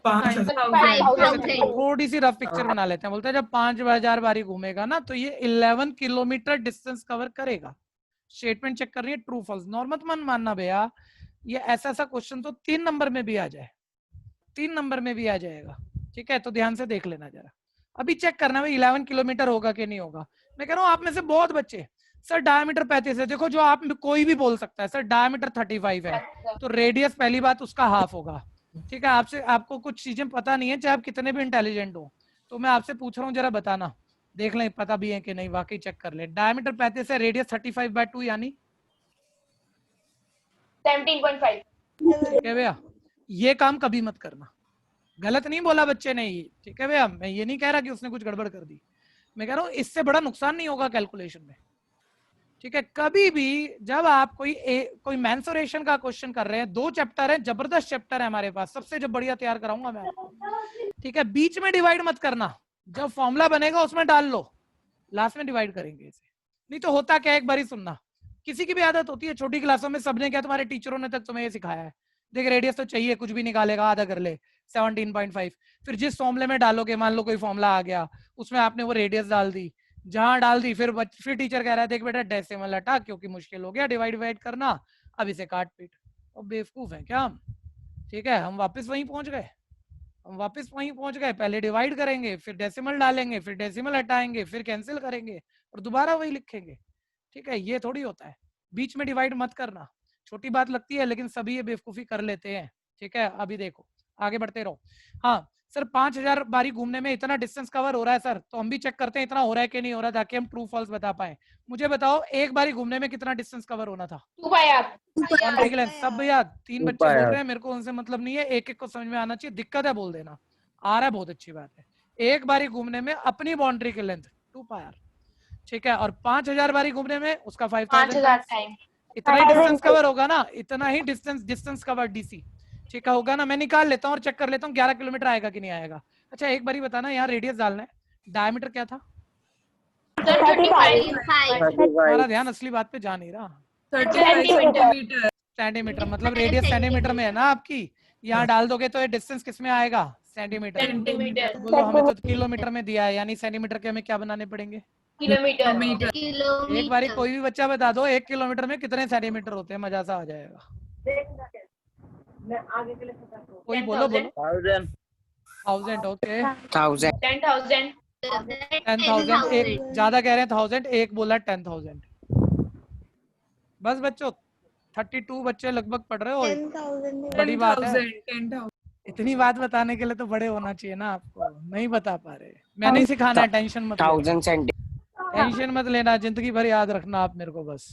5000। थोड़ी सी रफ पिक्चर बना लेते हैं। बोलते हैं जब 5000 बारी घूमेगा ना तो ये 11 किलोमीटर डिस्टेंस कवर करेगा। स्टेटमेंट चेक कर रही है ट्रू फॉल्स। नॉर्मल मन मानना भैया, ये ऐसा क्वेश्चन तो 3 नंबर में भी आ जाए, 3 नंबर में भी आ जाएगा, ठीक है। तो ध्यान से देख लेना जरा, अभी चेक करना भाई 11 किलोमीटर होगा कि नहीं होगा। मैं कह रहा हूँ आप में से बहुत बच्चे, सर डायमीटर 35 है। देखो जो आप कोई भी बोल सकता है सर डायमीटर 35 है, तो रेडियस पहली बात उसका हाफ होगा, ठीक है। आपसे आपको कुछ चीजें पता नहीं है, चाहे आप कितने भी इंटेलिजेंट हो, तो मैं आपसे पूछ रहा हूँ जरा बताना, देख लें पता भी है कि नहीं, वाकई चेक कर ले। डायमीटर 35 है, रेडियस 35/2 यानी 17.5। ठीक है भैया, ये काम कभी मत करना। गलत नहीं बोला बच्चे ने ये, ठीक है भैया, मैं ये नहीं कह रहा कि उसने कुछ गड़बड़ कर दी, मैं कह रहा हूँ इससे बड़ा नुकसान नहीं होगा कैलकुलेशन में, ठीक है। कभी भी जब आप कोई मेंसुरेशन का क्वेश्चन कर रहे हैं, 2 चैप्टर है, जबरदस्त चैप्टर है हमारे पास, सबसे जब बढ़िया तैयार कराऊंगा मैं आपको, ठीक है। बीच में डिवाइड मत करना, जब फॉर्मूला बनेगा उसमें डाल लो, लास्ट में डिवाइड करेंगे इसे। नहीं तो होता क्या, एक बार ही सुनना, किसी की भी आदत होती है, छोटी क्लासों में सबने क्या, तुम्हारे टीचरों ने तक तुम्हें ये सिखाया है, देख रेडियस तो चाहिए, कुछ भी निकालेगा आधा कर ले 17.5, फिर जिस फॉर्मूले में डालोगे, मान लो कोई फॉर्मूला आ गया, उसमें आपने वो रेडियस डाल दी, जहां डाल दी, फिर टीचर कह रहा है देख बेटा डेसिमल हटा क्योंकि मुश्किल हो गया डिवाइड करना, अब इसे काट पीट। और बेवकूफ है क्या हम, ठीक है। हम वापस वहीं पहुंच गए, पहले डिवाइड करेंगे, फिर डेसिमल डालेंगे, फिर डेसिमल हटाएंगे, फिर कैंसिल करेंगे और दोबारा वही लिखेंगे, ठीक है। ये थोड़ी होता है, बीच में डिवाइड मत करना। छोटी बात लगती है लेकिन सभी ये बेवकूफी कर लेते हैं, ठीक है। अभी देखो आगे बढ़ते रहो। हाँ सर 5000 बारी घूमने में इतना डिस्टेंस कवर हो रहा है सर, तो हम भी चेक करते हैं इतना हो रहा है कि नहीं हो रहा, ताकि हम ट्रू फॉल्स बता पाए। मुझे बताओ एक बारी घूमने में कितना डिस्टेंस कवर होना था? 2 पाई r। बाउंड्री की लेंथ। सब भैया 3 बच्चे बोल रहे हैं, मेरे को उनसे मतलब नहीं है, एक एक को समझ में आना चाहिए, दिक्कत है बोल देना, आ रहा है बहुत अच्छी बात है। एक बारी घूमने में अपनी बाउंड्री की लेंथ 2 पाई r, ठीक है। और 5000 बारी घूमने में उसका 5000 टाइम। इतना ही डिस्टेंस कवर होगा ना, इतना ही डिस्टेंस कवर डीसी, ठीक है होगा ना। मैं निकाल लेता हूँ और चेक कर लेता हूँ 11 किलोमीटर आएगा कि नहीं आएगा। अच्छा एक बारी बताना, यहाँ रेडियस डालना है, डायमीटर क्या था? 35। हमारा ध्यान असली बात पे जा नहीं रहा। सेंटीमीटर, मतलब रेडियस सेंटीमीटर में है ना आपकी, यहाँ डाल दोगे तो ये डिस्टेंस किस में आएगा? सेंटीमीटर। सेंटीमीटर। तो बोलो हमें तो किलोमीटर में दिया है, यानी सेंटीमीटर के हमें क्या बनाने पड़ेंगे? किलोमीटर। एक बारी कोई भी बच्चा बता दो 1 किलोमीटर में कितने सेंटीमीटर होते हैं, मजा सा आ जाएगा। कोई बोलो 1000, ओके 10,000। 10,000, एक ज्यादा कह रहे हैं 1000, एक बोला 10,000। बस बच्चों 32 बच्चे लगभग पढ़ रहे हो, 10,000 बड़ी बात है। इतनी बात बताने के लिए तो बड़े होना चाहिए ना आपको, नहीं बता पा रहे। मैंने ही सिखाना है, टेंशन मत लेना। टेंशन मत लेना, जिंदगी भर याद रखना आप मेरे को बस,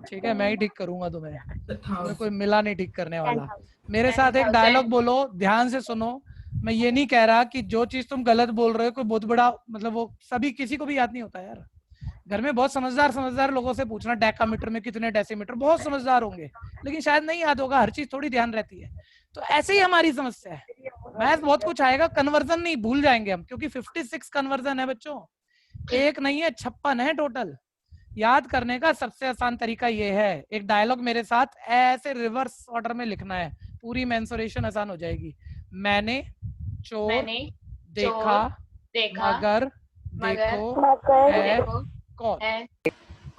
ठीक है? मैं ही ठीक करूंगा तुम्हें, तुम्हें कोई मिला नहीं ठीक करने वाला। मेरे साथ एक डायलॉग बोलो, ध्यान से सुनो। मैं ये नहीं कह रहा कि जो चीज तुम गलत बोल रहे हो कोई बहुत बड़ा, मतलब वो सभी किसी को भी याद नहीं होता यार। घर में बहुत समझदार लोगों से पूछना डेकामीटर में कितने डेसीमीटर, बहुत समझदार होंगे, लेकिन शायद नहीं याद होगा, हर चीज थोड़ी ध्यान रहती है। तो ऐसे ही हमारी समस्या है, मैथ बहुत कुछ आएगा, कन्वर्जन नहीं, भूल जाएंगे हम, क्योंकि 56 कन्वर्जन है बच्चों, एक नहीं है 56 है टोटल। याद करने का सबसे आसान तरीका ये है, एक डायलॉग मेरे साथ ऐसे रिवर्स ऑर्डर में लिखना है, पूरी मेंसुरेशन आसान हो जाएगी। मैंने चोर देखा मगर देखो है कौन।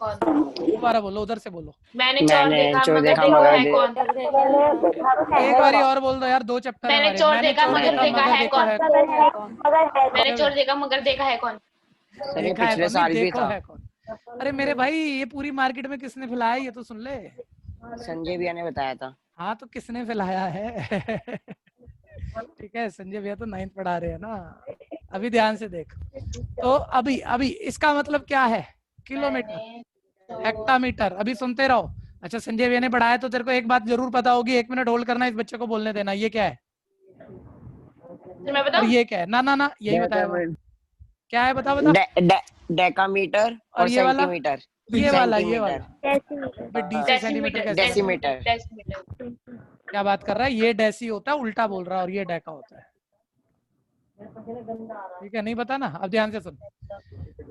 दोबारा बोलो, उधर से बोलो। मैंने चोर देखा मगर देखो है कौन। एक बारी और बोल दो यार, 2 चैप्टर। मैंने चोर देखा मगर देखा है कौन। मैंने चोर देखा मगर देखा है कौन। देखा है कौन, देखो है कौन। अरे मेरे भाई, ये पूरी मार्केट में किसने फैलाया, ये तो सुन ले। संजय भैया ने बताया था। हाँ तो किसने फैलाया है? ठीक है, संजय भैया तो 9th पढ़ा रहे हैं ना। अभी ध्यान से देख, तो अभी इसका मतलब क्या है? Kilometre, hectometre. अभी सुनते रहो। अच्छा, संजय भैया ने पढ़ाया तो तेरे को एक बात जरूर पता होगी, 1 मिनट होल्ड करना, इस बच्चे को बोलने देना। ये क्या है? मैं बताऊं? ये क्या है? ना यही बताया। क्या है? बता। डेकामीटर और ये वाला? सेंटीमीटर। ये वाला डेसीमीटर। डेसीमीटर। क्या बात कर रहा है? ये डेसी होता है, उल्टा बोल रहा है, और ये डेका होता है। ठीक है, नहीं पता ना? अब ध्यान से सुन।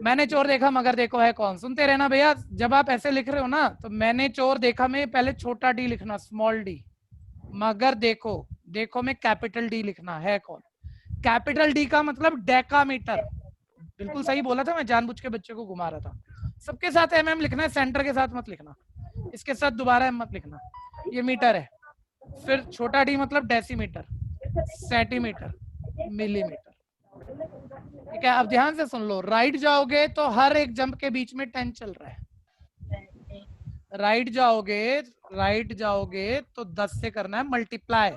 मैंने चोर देखा मगर देखो है कौन। सुनते रहना भैया, जब आप ऐसे लिख रहे हो ना, तो मैंने चोर देखा में पहले छोटा डी लिखना, स्मॉल डी। मगर देखो में कैपिटल डी लिखना, है कौन। कैपिटल डी का मतलब डेकामीटर। बिल्कुल सही बोला था, मैं जानबूझ के बच्चे को घुमा रहा था। सबके साथ mm लिखना है, सेंटर के साथ मत लिखना, इसके साथ दोबारा m मत लिखना। ये मीटर है, फिर छोटा डी मतलब डेसीमीटर, सेंटीमीटर, मिलीमीटर। ठीक है, अब ध्यान से सुन लो। राइट जाओगे तो हर एक जंप के बीच में 10 चल रहा है। राइट जाओगे तो 10 से करना है मल्टीप्लाई।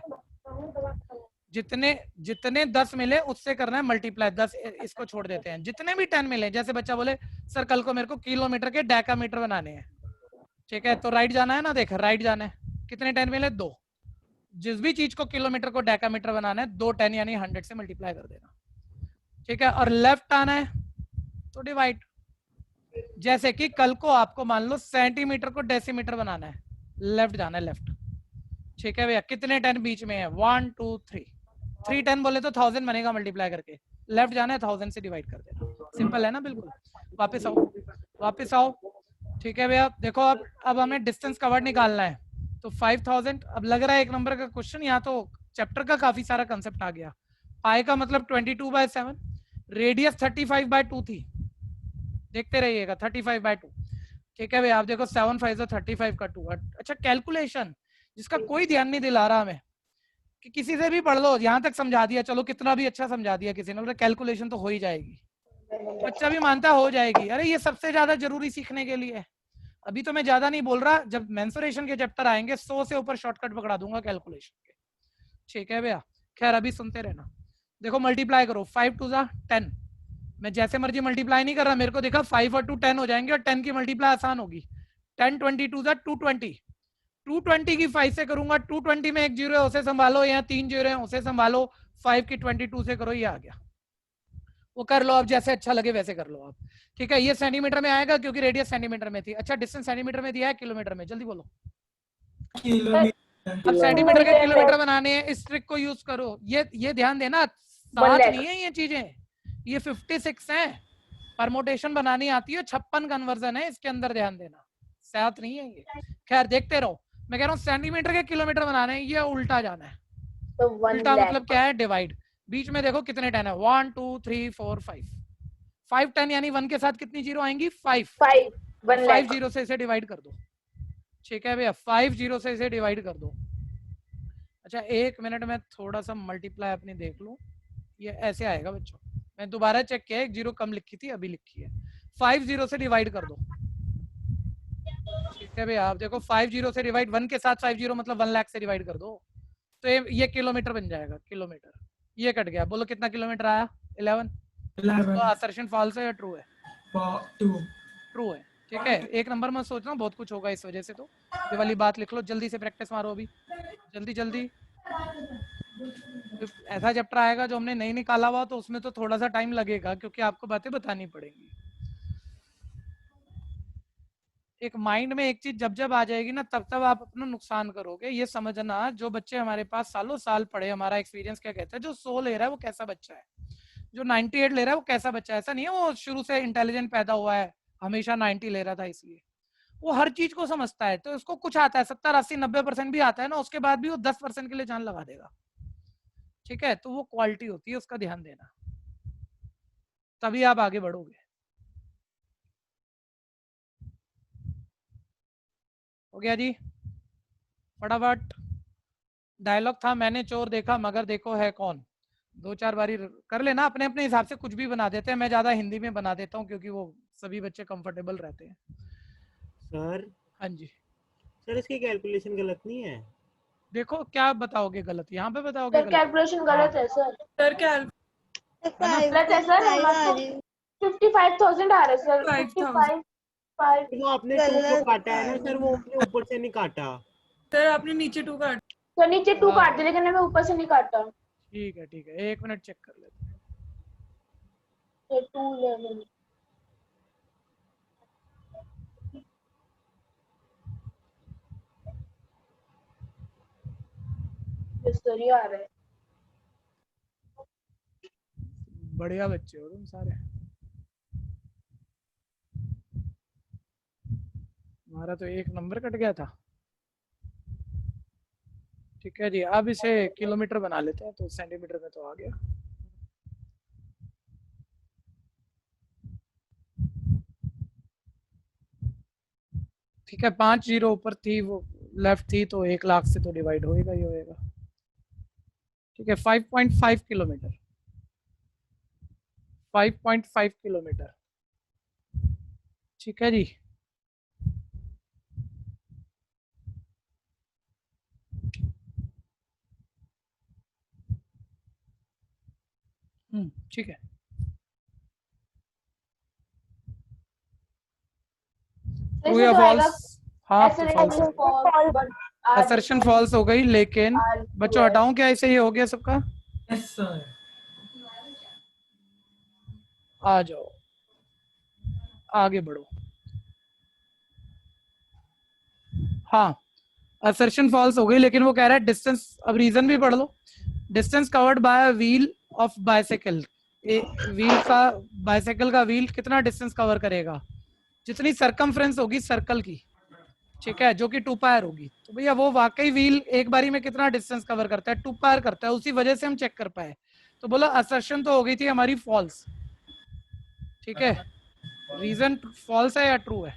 जितने 10 मिले उससे करना है मल्टीप्लाई। 10 इसको छोड़ देते हैं। जितने भी 10 मिले, जैसे बच्चा बोले सर कल को मेरे को किलोमीटर के डेकामीटर बनाने हैं, ठीक है, तो राइट जाना है ना। देख, राइट जाना है, कितने 10 मिले? 2। जिस भी चीज को किलोमीटर को डेकामीटर बनाना है, 2 10 यानी 100 से मल्टीप्लाई कर देना, ठीक है। और लेफ्ट आना है तो डिवाइड। जैसे कि कल को आपको मान लो सेंटीमीटर को डेसीमीटर बनाना है, लेफ्ट जाना है, लेफ्ट, ठीक है भैया। कितने 10 बीच में है? 1 2 3। 3 10 बोले तो 1000 बनेगा मल्टीप्लाई करके, लेफ्ट जाना है 1000 से डिवाइड कर देना। सिंपल है ना? बिल्कुल। वापस आओ, ठीक है भैया। देखो अब हमें डिस्टेंस कवर्ड निकालना है, तो 5000। अब लग रहा है 1 नंबर का क्वेश्चन, यहाँ तो चैप्टर का काफी सारा कंसेप्ट आ गया। पाई का मतलब 22/7, रेडियस 35/2 थी, देखते रहिएगा, 35/2, ठीक है भैया। आप देखो 7 5 35 का 2। अच्छा, कैलकुलेशन जिसका कोई ध्यान नहीं दिला रहा हमें, कि किसी से भी पढ़ लो, यहाँ तक समझा दिया, चलो कितना भी अच्छा समझा दिया किसी ने, कैलकुलेशन तो हो ही जाएगी, बच्चा भी मानता हो जाएगी। अरे ये सबसे ज्यादा जरूरी सीखने के लिए है। अभी तो मैं ज्यादा नहीं बोल रहा, जब मेंसुरेशन के चैप्टर आएंगे 100 से ऊपर शॉर्टकट पकड़ा दूंगा कैलकुलेशन के, ठीक है भैया। खैर अभी सुनते रहना। देखो मल्टीप्लाई करो, 5 2 10। मैं जैसे मर्जी मल्टीप्लाई नहीं कर रहा, मेरे को देखा 5 और 2 10 हो जाएंगे, और 10 की मल्टीप्लाई आसान होगी। 10 22 220। 220 की 5 से करूंगा, 220 में 1 जीरो है उसे संभालो, यहाँ 3 जीरो है उसे संभालो, 5 की 22 से करो, ये आ गया। वो कर लो, अब जैसे अच्छा लगे वैसे कर लो आप, ठीक है। ये सेंटीमीटर में आएगा क्योंकि रेडियस सेंटीमीटर में थी। अच्छा, डिस्टेंस सेंटीमीटर में दिया है, किलोमीटर में? जल्दी बोलो। अब सेंटीमीटर के किलोमीटर बनाने हैं, इस ट्रिक को यूज करो। ये ध्यान देना, 7 नहीं है ये चीजें, ये 56 है। परमोटेशन बनानी आती है, 56 कन्वर्जन है इसके अंदर, ध्यान देना, 7 नहीं है ये। खैर देखते रहो। मैं कह रहा हूँ सेंटीमीटर के किलोमीटर बनाने हैं, ये उल्टा जाना है। तो उल्टा मतलब क्या है? डिवाइड। बीच में देखो कितने 10 है, 1 2 3 4 5। 5 10 यानी 1 के साथ कितनी जीरो आएंगी? 5 0 से इसे डिवाइड कर दो, ठीक है भैया। 5 0 से इसे डिवाइड कर दो। अच्छा 1 मिनट में थोड़ा सा मल्टीप्लाई अपनी देख लूं, ये ऐसे आएगा बच्चों। मैं दोबारा चेक किया, 1 जीरो कम लिखी थी, अभी लिखी है। 5 0 से डिवाइड कर दो, ठीक है भैया। आप देखो 5 0 से डिवाइड, 1 के साथ 5 0 मतलब 1 लाख से डिवाइड कर दो, तो ये किलोमीटर बन जाएगा, किलोमीटर। ये कट गया, बोलो कितना किलोमीटर आया? 11। तो 11 असर्शन फॉल्स है या ट्रू है? 2 ट्रू है। ठीक है, एक नंबर में सोचना, बहुत कुछ होगा इस वजह से। तो ये वाली बात लिख लो, जल्दी से प्रैक्टिस मारो अभी, जल्दी जल्दी। ऐसा चैप्टर आएगा जो हमने नहीं निकाला हुआ तो उसमें तो थोड़ा सा टाइम लगेगा, क्योंकि आपको बातें बतानी पड़ेंगी। एक माइंड में एक चीज जब जब आ जाएगी ना, तब तब आप अपना नुकसान करोगे। ये समझना, जो बच्चे हमारे पास सालों साल पढ़े, हमारा एक्सपीरियंस क्या कहता है, जो 100 ले रहा है वो कैसा बच्चा है, जो 98 ले रहा है वो कैसा बच्चा है। ऐसा नहीं है वो शुरू से इंटेलिजेंट पैदा हुआ है, हमेशा 90 ले रहा था इसलिए। वो हर चीज को समझता है, तो उसको कुछ आता है, 70 80 90% भी आता है ना, उसके बाद भी वो 10% के लिए जान लगा देगा। ठीक है, तो वो क्वालिटी होती है, उसका ध्यान देना, तभी आप आगे बढ़ोगे। हो गया जी, फटाफट। डायलॉग था, मैंने चोर देखा मगर देखो है कौन। 2-4 बारी कर लेना, अपने अपने हिसाब से कुछ भी बना देते हैं। मैं ज्यादा हिंदी में बना देता हूँ क्योंकि वो सभी बच्चे कंफर्टेबल रहते हैं। सर हाँ जी, सर इसकी कैलकुलेशन गलत नहीं है? देखो क्या बताओगे गलत, यहाँ पे बताओगे सर गलत? कैलकुलेशन गलत है सर। सर क्या गलत है सर, हमारे तो 55,000 आ रहा है सर। 5,000 55 वो आपने 2 को काटा है ना सर, वो आपने ऊपर से नहीं काटा। सर आपने नीचे 2 काट तो नीचे 2 काट दे, लेकिन मैं ऊपर से नहीं काटा। ठीक है ठीक है, 1 मिनट चेक कर लेते हैं। तो 211 सर ये आ रहा है। बढ़िया बच्चे हो तुम सारे। हमारा तो 1 नंबर कट गया था। ठीक है जी, अब इसे किलोमीटर बना लेते हैं, तो सेंटीमीटर में तो आ गया। ठीक है, 5 जीरो ऊपर थी, वो लेफ्ट थी, तो 1 लाख से तो डिवाइड होएगा ही होएगा। ठीक है, 5.5 किलोमीटर, 5.5 किलोमीटर। ठीक है जी, ठीक है। ट्रू या फॉल्स? हाँ, असर्शन फॉल्स हो गई, लेकिन बच्चों हटाऊं क्या इसे? ये हो गया सबका? Yes sir. आ जाओ, आगे बढ़ो। हाँ, असर्शन फॉल्स हो गई, लेकिन वो कह रहा है डिस्टेंस। अब रीजन भी पढ़ लो। Distance covered by wheel of bicycle. Wheel का, बाइसाइकिल का व्हील कितना डिस्टेंस कवर करेगा? जितनी सरकमफ्रेंस होगी सर्कल की, ठीक है, जो कि 2 पायर होगी। तो भैया वो वाकई व्हील एक बारी में कितना डिस्टेंस कवर करता है? 2 पायर करता है, उसी वजह से हम चेक कर पाए। तो बोला असर्शन तो हो गई थी हमारी फॉल्स। ठीक है, रीजन फॉल्स है या ट्रू है?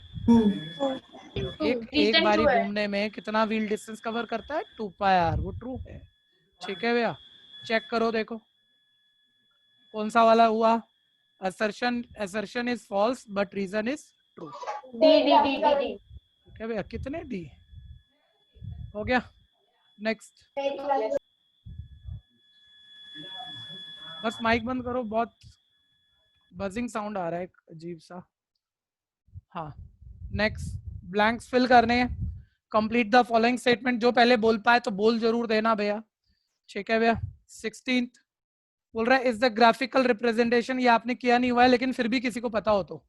एक बारी घूमने में कितना व्हील डिस्टेंस कवर करता है? 2 पायर, वो ट्रू है। ठीक है भैया, चेक करो, देखो कौन सा वाला हुआ। Assertion is false but reason is true. D. ठीक है भैया, कितने डी? हो गया, नेक्स्ट। बस माइक बंद करो, बहुत बजिंग साउंड आ रहा है एक अजीब सा। हाँ, नेक्स्ट। ब्लैंक्स फिल करने हैं। Complete the following statement. जो पहले बोल पाए तो बोल जरूर देना भैया। ठीक है भैया। 16th बोल रहा है इज द ग्राफिकल रिप्रेजेंटेशन। ये आपने किया नहीं हुआ है, लेकिन फिर भी किसी को पता हो तो,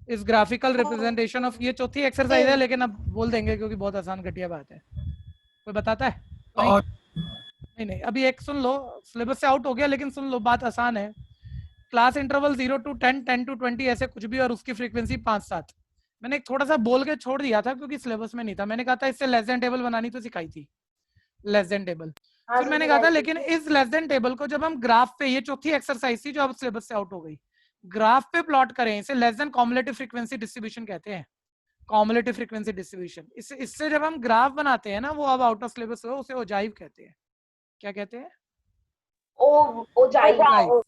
इस ग्राफिकल रिप्रेजेंटेशन ऑफ, ये चौथी एक्सरसाइज है, लेकिन अब बोल देंगे क्योंकि बहुत आसान घटिया बात है। कोई बताता है? नहीं नहीं, अभी एक सुन लो, सिलेबस से आउट हो गया, लेकिन सुन लो, बात आसान है। क्लास इंटरवल 0 to 10, 10 to 20, ऐसे कुछ भी, और उसकी फ्रीक्वेंसी 5-7। मैंने थोड़ा सा बोल के छोड़ दिया था क्योंकि सिलेबस में नहीं था। मैंने कहा था इससे लेस देन टेबल बनानी तो सिखाई थी, लेस देन टेबल। फिर मैंने कहा था लेकिन इस लेस देन टेबल को जब हम ग्राफ पे, ये चौथी एक्सरसाइज थी जो अब सिलेबस से आउट हो गई, ग्राफ पे प्लॉट करें, इसे less than cumulative frequency distribution कहते हैं। कॉम्युलेटिव फ्रीक्वेंसी डिस्ट्रीब्यूशन, इससे जब हम ग्राफ बनाते हैं ना, वो अब आउट ऑफ सिलेबस हो, उसे ओजाइव कहते हैं। क्या कहते हैं? ओजाइव।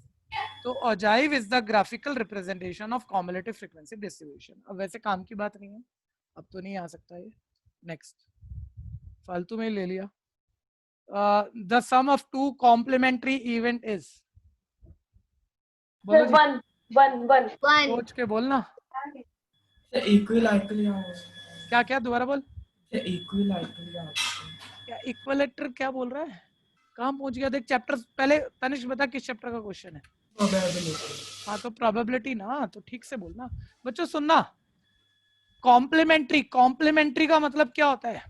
तो ogive is the graphical representation of cumulative frequency distribution. अब वैसे काम की बात नहीं है, अब तो नहीं आ सकता ये। नेक्स्ट, फालतू में ले लिया। The sum of two complementary event is. Sir बोलो वन वन वन सोच के बोलना। इक्विलैटरली क्या क्या दोबारा बोल। इक्विलैटरली क्या इक्विलेटर क्या बोल रहा है? कहाँ पहुंच गया? देख चैप्टर पहले तनिष बता किस चैप्टर का क्वेश्चन है। हाँ तो प्रोबेबिलिटी ना, तो ठीक से बोलना। बच्चों सुनना, कॉम्प्लीमेंट्री, कॉम्प्लीमेंट्री का मतलब क्या होता है?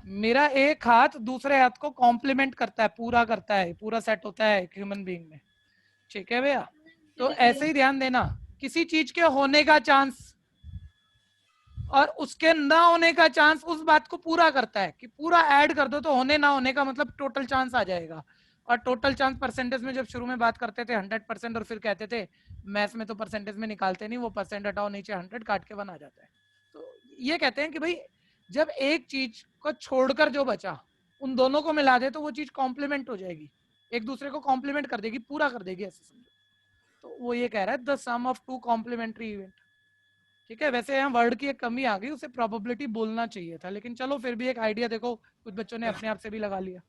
मेरा एक हाथ दूसरे हाथ को कॉम्प्लीमेंट करता है, पूरा करता है, पूरा सेट होता है एक ह्यूमन बीइंग में। ठीक है भैया? तो ऐसे ही ध्यान देना, किसी चीज के होने का चांस और उसके ना होने का चांस उस बात को पूरा करता है कि पूरा ऐड कर दो तो होने ना होने का मतलब टोटल चांस आ जाएगा। और टोटल चांस परसेंटेज में जब शुरू में बात करते थे 100% और फिर कहते थे मैथ्स में तो परसेंटेज में निकालते नहीं, वो परसेंट हटाओ नीचे 100 काट के 1 आ जाता है। तो ये कहते हैं कि भाई जब एक चीज को छोड़कर जो बचा उन दोनों को मिला दे तो वो चीज कॉम्प्लीमेंट हो जाएगी, एक दूसरे को कॉम्प्लीमेंट कर देगी, पूरा कर देगी, ऐसे समझो। तो वो ये कह रहा है the sum of two complementary event. ठीक है? वैसे यहाँ वर्ड की एक कमी आ गई, उसे प्रोबेबिलिटी बोलना चाहिए था, लेकिन चलो फिर भी एक आइडिया देखो कुछ बच्चों ने अपने आप से भी लगा लिया।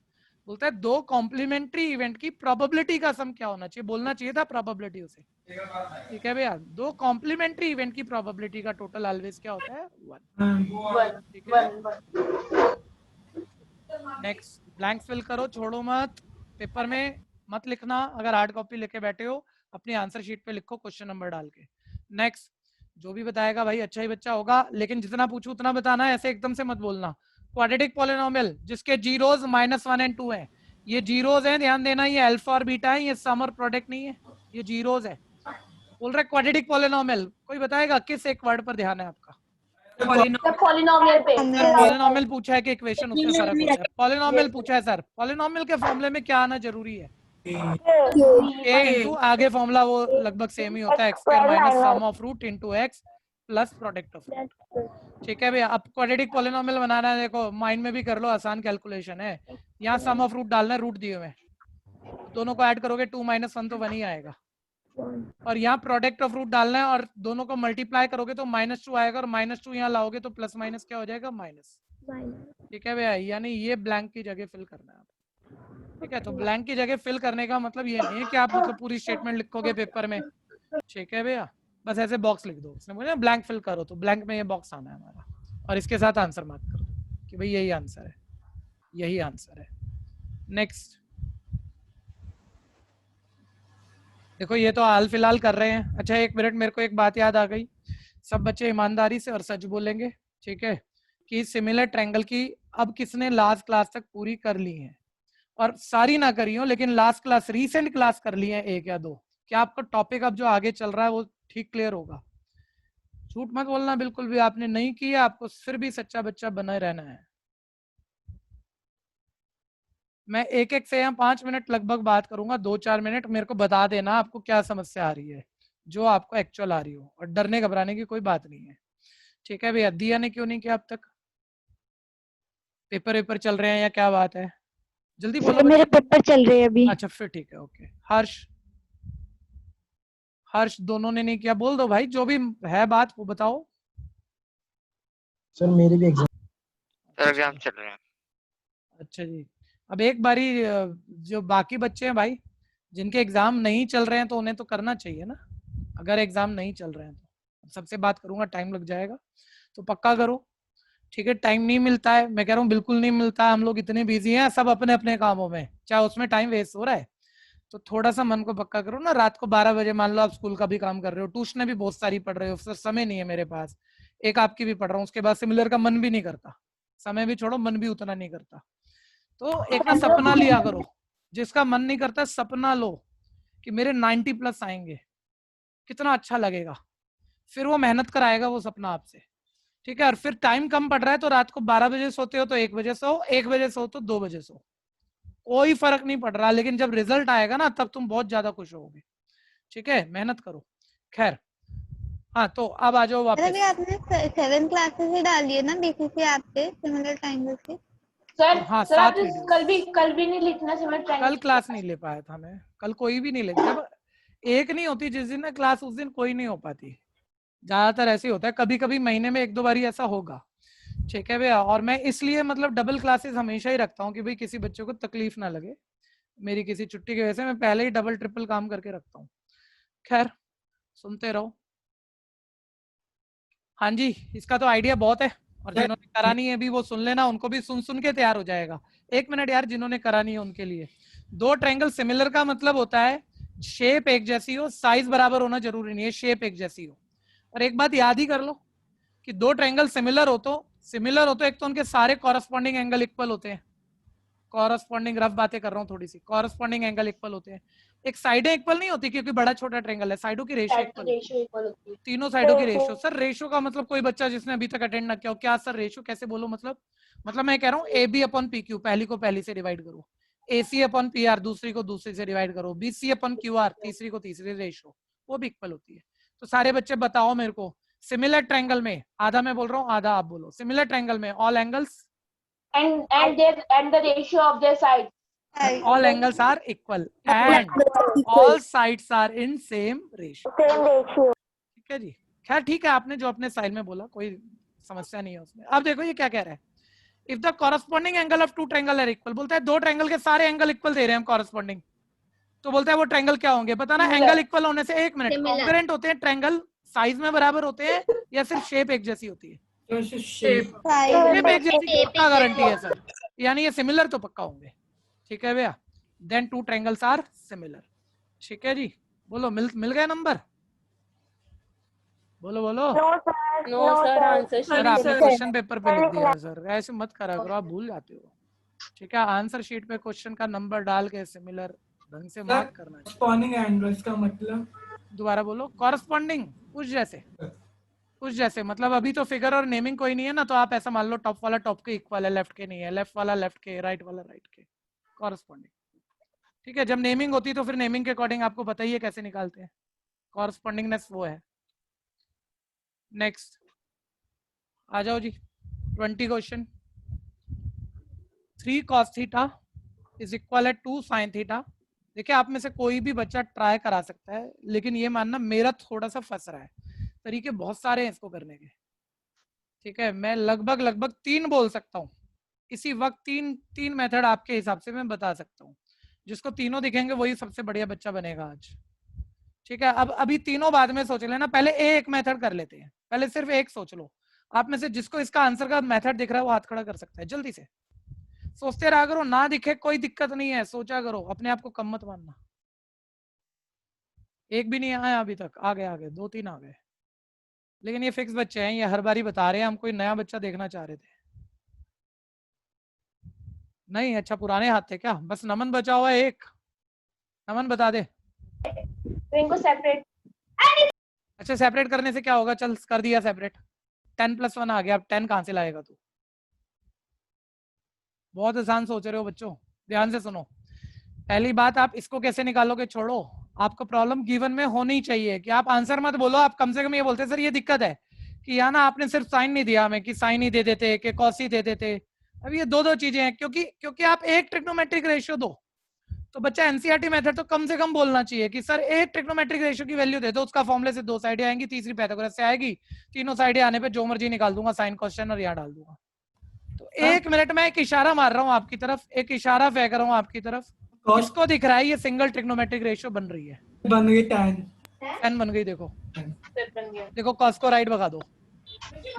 बोलता है दो कॉम्प्लीमेंट्री इवेंट की प्रोबेबिलिटी का सम क्या होना चाहिए? बोलना चाहिए था प्रोबेबिलिटी उसे। ठीक है भैया? दो कॉम्प्लीमेंट्री इवेंट की प्रोबेबिलिटी का टोटल ऑलवेज क्या होता है? 1। ठीक है? नेक्स्ट, ब्लैंक्स फिल करो, छोड़ो मत, पेपर में मत लिखना। अगर हार्ड कॉपी लेके बैठे हो अपनी आंसर शीट पे लिखो क्वेश्चन नंबर डाल के। नेक्स्ट, जो भी बताएगा भाई अच्छा ही बच्चा होगा, लेकिन जितना पूछू उतना बताना है, ऐसे एकदम से मत बोलना। क्वाड्रेटिक पॉलिनोमियल जिसके जीरोज -1 और 2 है, ये जीरोज हैं, ध्यान देना, ये अल्फा और बीटा है, ये सम और प्रोडक्ट नहीं है, ये जीरोज है। बोल रहा है क्वाड्रेटिक पॉलिनोमियल, कोई बताएगा किस एक वर्ड पर ध्यान है आपका? पॉलिनोमियल पे। पॉलिनोमियल पूछा है कि इक्वेशन, उसमें फर्क होता है। पॉलिनोमियल पूछा है सर, पॉलिनोमियल के फॉर्मूले में क्या आना जरूरी है? a इंटू आगे फॉर्मूला वो लगभग सेम ही होता है, x² minus sum of root into x plus product of root. ठीक है भैया? अब क्वाड्रेटिक पॉलिनोमियल बनाना है, देखो माइंड में भी कर लो, आसान कैलकुलेशन है। यहाँ सम ऑफ रूट डालना है, रूट दिए हुए, दोनों को ऐड करोगे 2 - 1 तो 1 ही आएगा। और यहाँ प्रोडक्ट ऑफ रूट डालना है और दोनों को मल्टीप्लाई करोगे तो -2 आएगा, और -2 यहाँ लाओगे तो प्लस माइनस क्या हो जाएगा? माइनस। ठीक है भैया? यानी ये ब्लैंक की जगह फिल करना है। ठीक है? तो ब्लैंक की जगह फिल करने का मतलब ये नहीं है कि आप मतलब पूरी स्टेटमेंट लिखोगे पेपर में। ठीक है भैया? बस ऐसे बॉक्स लिख दो, उसने बोला ब्लैंक फिल करो, तो ब्लैंक में ये बॉक्स आना है हमारा, और इसके साथ आंसर मार्क कर दो कि भाई यही आंसर है, यही आंसर है। नेक्स्ट, देखो ये तो हाल फिलहाल कर रहे हैं। अच्छा एक मिनट, मेरे को एक बात याद आ गई, सब बच्चे ईमानदारी से और सच बोलेंगे, ठीक है? कि सिमिलर ट्रायंगल की अब किसने लास्ट क्लास तक पूरी कर ली है, और सारी ना करी हो लेकिन लास्ट क्लास, रीसेंट क्लास कर ली है 1 या 2। क्या आपका टॉपिक अब जो आगे चल रहा है वो ठीक क्लियर होगा? झूठ मत बोलना बिल्कुल भी, आपने नहीं किया, आपको फिर भी सच्चा बच्चा बना रहना है। मैं एक एक से यहाँ 5 मिनट लगभग बात करूंगा, 2-4 मिनट मेरे को बता देना आपको क्या समस्या आ रही है, जो आपको एक्चुअल आ रही हो, और डरने घबराने की कोई बात नहीं है। ठीक है भैया? दिया ने क्यों नहीं किया अब तक? पेपर चल रहे हैं या क्या बात है? जल्दी बोलो। मेरे पेपर चल रहे हैं अभी। अच्छा फिर ठीक है, ओके। हर्ष दोनों ने नहीं किया, बोल दो भाई, जो भी है बात वो बताओ। सर मेरे भी एग्जाम चल रहे हैं। अच्छा जी, अब एक बारी जो बाकी बच्चे हैं भाई, जिनके एग्जाम नहीं चल रहे हैं तो उन्हें तो करना चाहिए ना। अगर एग्जाम नहीं चल रहे हैं तो सबसे बात करूंगा, टाइम लग जाएगा तो पक्का करो। ठीक है? टाइम नहीं मिलता है, मैं कह रहा हूँ बिल्कुल नहीं मिलता है, हम लोग इतने बिजी हैं सब अपने अपने कामों में, चाहे उसमें टाइम वेस्ट हो रहा है, तो थोड़ा सा मन को पक्का करो ना। रात को 12 बजे मान लो आप स्कूल का भी काम कर रहे हो, ट्यूशन भी बहुत सारी पढ़ रहे हो, सर समय नहीं है मेरे पास, एक आपकी भी पढ़ रहा हूँ, उसके बाद सिमिलर का मन भी नहीं करता, समय भी छोड़ो मन भी उतना नहीं करता। तो एक ना सपना लिया करो, जिसका मन नहीं करता सपना लो कि मेरे 90+ आएंगे, कितना अच्छा लगेगा, फिर वो मेहनत कराएगा वो सपना आपसे। ठीक है? और फिर टाइम कम पड़ रहा है तो रात को 12 बजे सोते हो तो 1 बजे सो, 1 बजे सो तो 2 बजे सो, कोई फर्क नहीं पड़ रहा, लेकिन जब रिजल्ट आएगा ना तब तुम बहुत ज्यादा खुश होगे। ठीक है? मेहनत करो। खैर हाँ, तो अब आ जाओ वापस। अभी आपने 7 क्लासेस ही डाली है ना बीसीसी ऐप पे, सिमिलर ट्रायंगल्स की? सर हाँ, सर 7 आप कल भी नहीं लिखना सिमिलर ट्रायंगल। कल क्लास नहीं ले पाया था मैं, कल कोई भी नहीं ले, जब एक नहीं होती जिस दिन ना क्लास उस दिन कोई नहीं हो पाती, ज्यादातर ऐसे ही होता है, कभी कभी महीने में 1-2 बारी ऐसा होगा। ठीक है भैया। और मैं इसलिए मतलब डबल क्लासेस हमेशा ही रखता हूँ कि भाई किसी बच्चे को तकलीफ ना लगे मेरी किसी छुट्टी की वजह से। मैं पहले ही डबल ट्रिपल काम करके रखता हूँ। खैर सुनते रहो। हाँ जी, इसका तो आइडिया बहुत है, और जिन्होंने करानी है भी वो सुन लेना, उनको भी सुन सुन के तैयार हो जाएगा। एक मिनट यार, जिन्होंने करानी है उनके लिए। दो ट्रायंगल सिमिलर का मतलब होता है शेप एक जैसी हो, साइज बराबर होना जरूरी नहीं है, शेप एक जैसी हो। और एक बात याद ही कर लो कि दो ट्रायंगल सिमिलर हो तो एक तो उनके सारे कॉरस्पॉन्डिंग एंगल इक्वल होते हैं। कॉरस्पॉन्डिंग रफ बातें कर रहा हूँ थोड़ी सी, कॉरस्पॉन्डिंग एंगल इक्वल होते हैं। एक साइडें इक्वल नहीं होती क्योंकि बड़ा छोटा ट्रायंगल है, साइडों की रेशियो इक्वल होती है। तीनों साइडों की रेशियो। सर रेशियो का मतलब कोई बच्चा जिसने अभी तक अटेंड ना किया हो, क्या सर रेशियो कैसे बोलो? मतलब मैं कह रहा हूँ A B upon P Q, पहली को पहली से डिवाइड करो, A C upon P R दूसरी को दूसरी से डिवाइड करो, B C upon Q R तीसरी को तीसरी, रेशियो वो भी इक्वल होती है। तो सारे बच्चे बताओ मेरे को, सिमिलर ट्रायंगल में, आधा मैं बोल रहा हूँ आधा आप बोलो, सिमिलर ट्रायंगल में all angles and the ratio of their sides. all angles are equal and all sides are in same ratio. ठीक है जी। खैर ठीक है, आपने जो अपने साइड में बोला कोई समस्या नहीं है उसमें। अब देखो ये क्या कह रहा है, if the corresponding angle of two triangle are equal, बोलता है दो ट्रायंगल के सारे एंगल इक्वल दे रहे हैं हम कॉरस्पॉन्डिंग, तो बोलता है वो ट्रायंगल क्या होंगे? पता ना एंगल इक्वल होने से, एक मिनट, कॉन्करेंट होते हैं ट्रायंगल, साइज में बराबर होते हैं या सिर्फ शेप एक जैसी होती है? शेप एक जैसी पक्का गारंटी है सर, यानी ये सिमिलर तो पक्का होंगे। ठीक है भैया, then two triangles are similar. ठीक है जी, बोलो मिल गए नंबर? बोलो बोलो। No sir, answer सर आपने क्वेश्चन पेपर पे लिख दिया सर, ऐसे मत करा करो, आप भूल जाते हो। ठीक है, आंसर शीट पे क्वेश्चन का नंबर डाल के सिमिलर ढंग से मार्क करना चाहिए। कॉरस्पॉन्डिंग एंगल्स का मतलब? दोबारा बोलो। कॉरस्पॉन्डिंग उस जैसे मतलब अभी तो फिगर और नेमिंग कोई नहीं है ना, तो आप ऐसा मान लो टॉप वाला टॉप के इक्वल है, लेफ्ट के नहीं है, लेफ्ट वाला लेफ्ट के, राइट वाला राइट के, कॉरस्पॉन्डिंग। ठीक है, जब नेमिंग होती है तो फिर नेमिंग के अकॉर्डिंग आपको पता ही है कैसे निकालते हैं, कॉरस्पॉन्डिंगनेस वो है। नेक्स्ट आ जाओ जी, 20 question. 3 cos theta is equal है 2 sin थीटा। देखिए आप में से कोई भी बच्चा ट्राई करा सकता है, लेकिन ये मानना मेरा थोड़ा सा फंस रहा है, तरीके बहुत सारे हैं इसको करने के। ठीक है, मैं लगभग 3 बोल सकता हूँ इसी वक्त, तीन मेथड आपके हिसाब से मैं बता सकता हूँ, जिसको तीनों दिखेंगे वही सबसे बढ़िया बच्चा बनेगा आज। ठीक है, अब अभी तीनों बाद में सोच लेना, पहले एक मेथड कर लेते हैं, पहले सिर्फ एक सोच लो। आप में से जिसको इसका आंसर का मेथड दिख रहा है वो हाथ खड़ा कर सकता है, जल्दी से सोचते रहा करो, ना दिखे कोई दिक्कत नहीं है, सोचा करो, अपने आप को कम मत मानना। एक भी नहीं आया अभी तक, आ गए 2-3 आ गए, लेकिन ये फिक्स बच्चे हैं, ये हर बारी बता रहे हैं, हम कोई नया बच्चा देखना चाह रहे थे। नहीं अच्छा, पुराने हाथ थे क्या? बस नमन बचा हुआ है एक, नमन बता दे। तो इनको सेपरेट। अच्छा सेपरेट करने से क्या होगा? चल कर दिया सेपरेट, 10 + 1 आ गया, अब 10 कहां से लाएगा तू? बहुत आसान सोच रहे हो बच्चों, ध्यान से सुनो। पहली बात, आप इसको कैसे निकालोगे छोड़ो, आपको प्रॉब्लम गिवन में होनी चाहिए कि आप आंसर मत बोलो, आप कम से कम ये बोलते सर ये दिक्कत है कि यहाँ ना आपने सिर्फ साइन नहीं दिया हमें, कि साइन ही दे देते कि कॉस ही दे देते। अब ये दो चीजें हैं, क्योंकि आप एक ट्रिग्नोमेट्रिक रेशियो दो, तो बच्चा एनसीईआरटी मेथड तो कम से कम बोलना चाहिए कि सर एक ट्रिग्नोमेट्रिक रेशियो की वैल्यू दे दो, उसका फॉर्मूले से 2 साइडें आएंगी, तीसरी पाइथागोरस से आएगी, तीनों साइडें आने पे जो मर्जी निकाल दूंगा साइन क्वेश्चन और यहाँ डाल दूंगा। तो 1 मिनट में एक इशारा मार रहा हूँ आपकी तरफ, एक इशारा फेंक रहा हूँ आपकी तरफ, इसको दिख रहा है ये सिंगल ट्रिग्नोमेट्रिक रेशियो बन रही है, बन गई 10 बन गई। देखो कॉस को राइट भगा दो।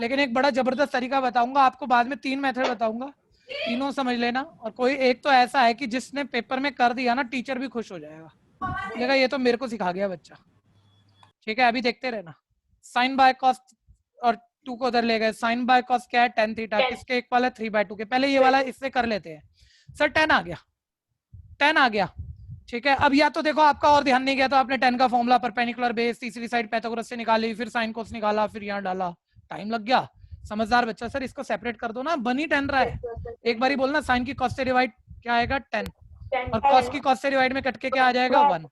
लेकिन एक बड़ा जबरदस्त तरीका बताऊंगा आपको बाद में, 3 मेथड बताऊंगा, तीनों समझ लेना, और कोई एक तो ऐसा है कि जिसने पेपर में कर दिया ना टीचर भी खुश हो जाएगा, बोलेगा ये तो मेरे को सिखा गया बच्चा। ठीक है, अभी देखते रहना। साइन बाय कॉस और 2 को उधर ले गए, साइन बाय कॉस क्या है? tan थीटा, किसके इक्वल है? 3/2 के। पहले ये वाला इससे कर लेते हैं, सर 10 आ गया। ठीक है, अब या तो देखो आपका और ध्यान नहीं गया तो आपने 10 का फॉर्मूला परपेंडिकुलर बेस, तीसरी साइड पाइथागोरस से निकाली, फिर साइन कोस निकाला, फिर यहाँ डाला, टाइम लग गया। समझदार बच्चा, सर इसको सेपरेट कर दो ना, बन ही 10 रहा है। एक बार ही बोलना, साइन की कॉस से डिवाइड क्या आएगा? 10, और कॉस की कॉस से डिवाइड में कट के क्या आ जाएगा? 1,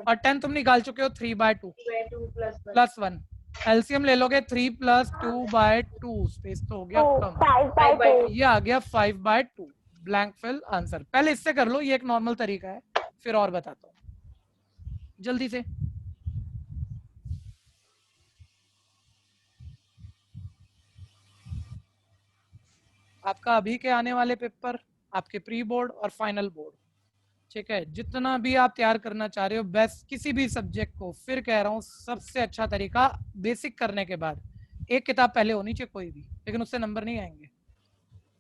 और 10 तुम निकाल चुके हो 3/2 प्लस 1, एलसीएम ले लोगे 3 + 2/2, स्पेस तो हो गया कम, ये आ गया 5/2, ब्लैंक फिल आंसर। पहले इससे कर लो, ये एक नॉर्मल तरीका है, फिर और बताता हूँ जल्दी से। आपका अभी के आने वाले पेपर, आपके प्री बोर्ड और फाइनल बोर्ड, ठीक है, जितना भी आप तैयार करना चाह रहे हो बेस्ट किसी भी सब्जेक्ट को, फिर कह रहा हूँ सबसे अच्छा तरीका बेसिक करने के बाद एक किताब पहले होनी चाहिए कोई भी, लेकिन उससे नंबर नहीं आएंगे।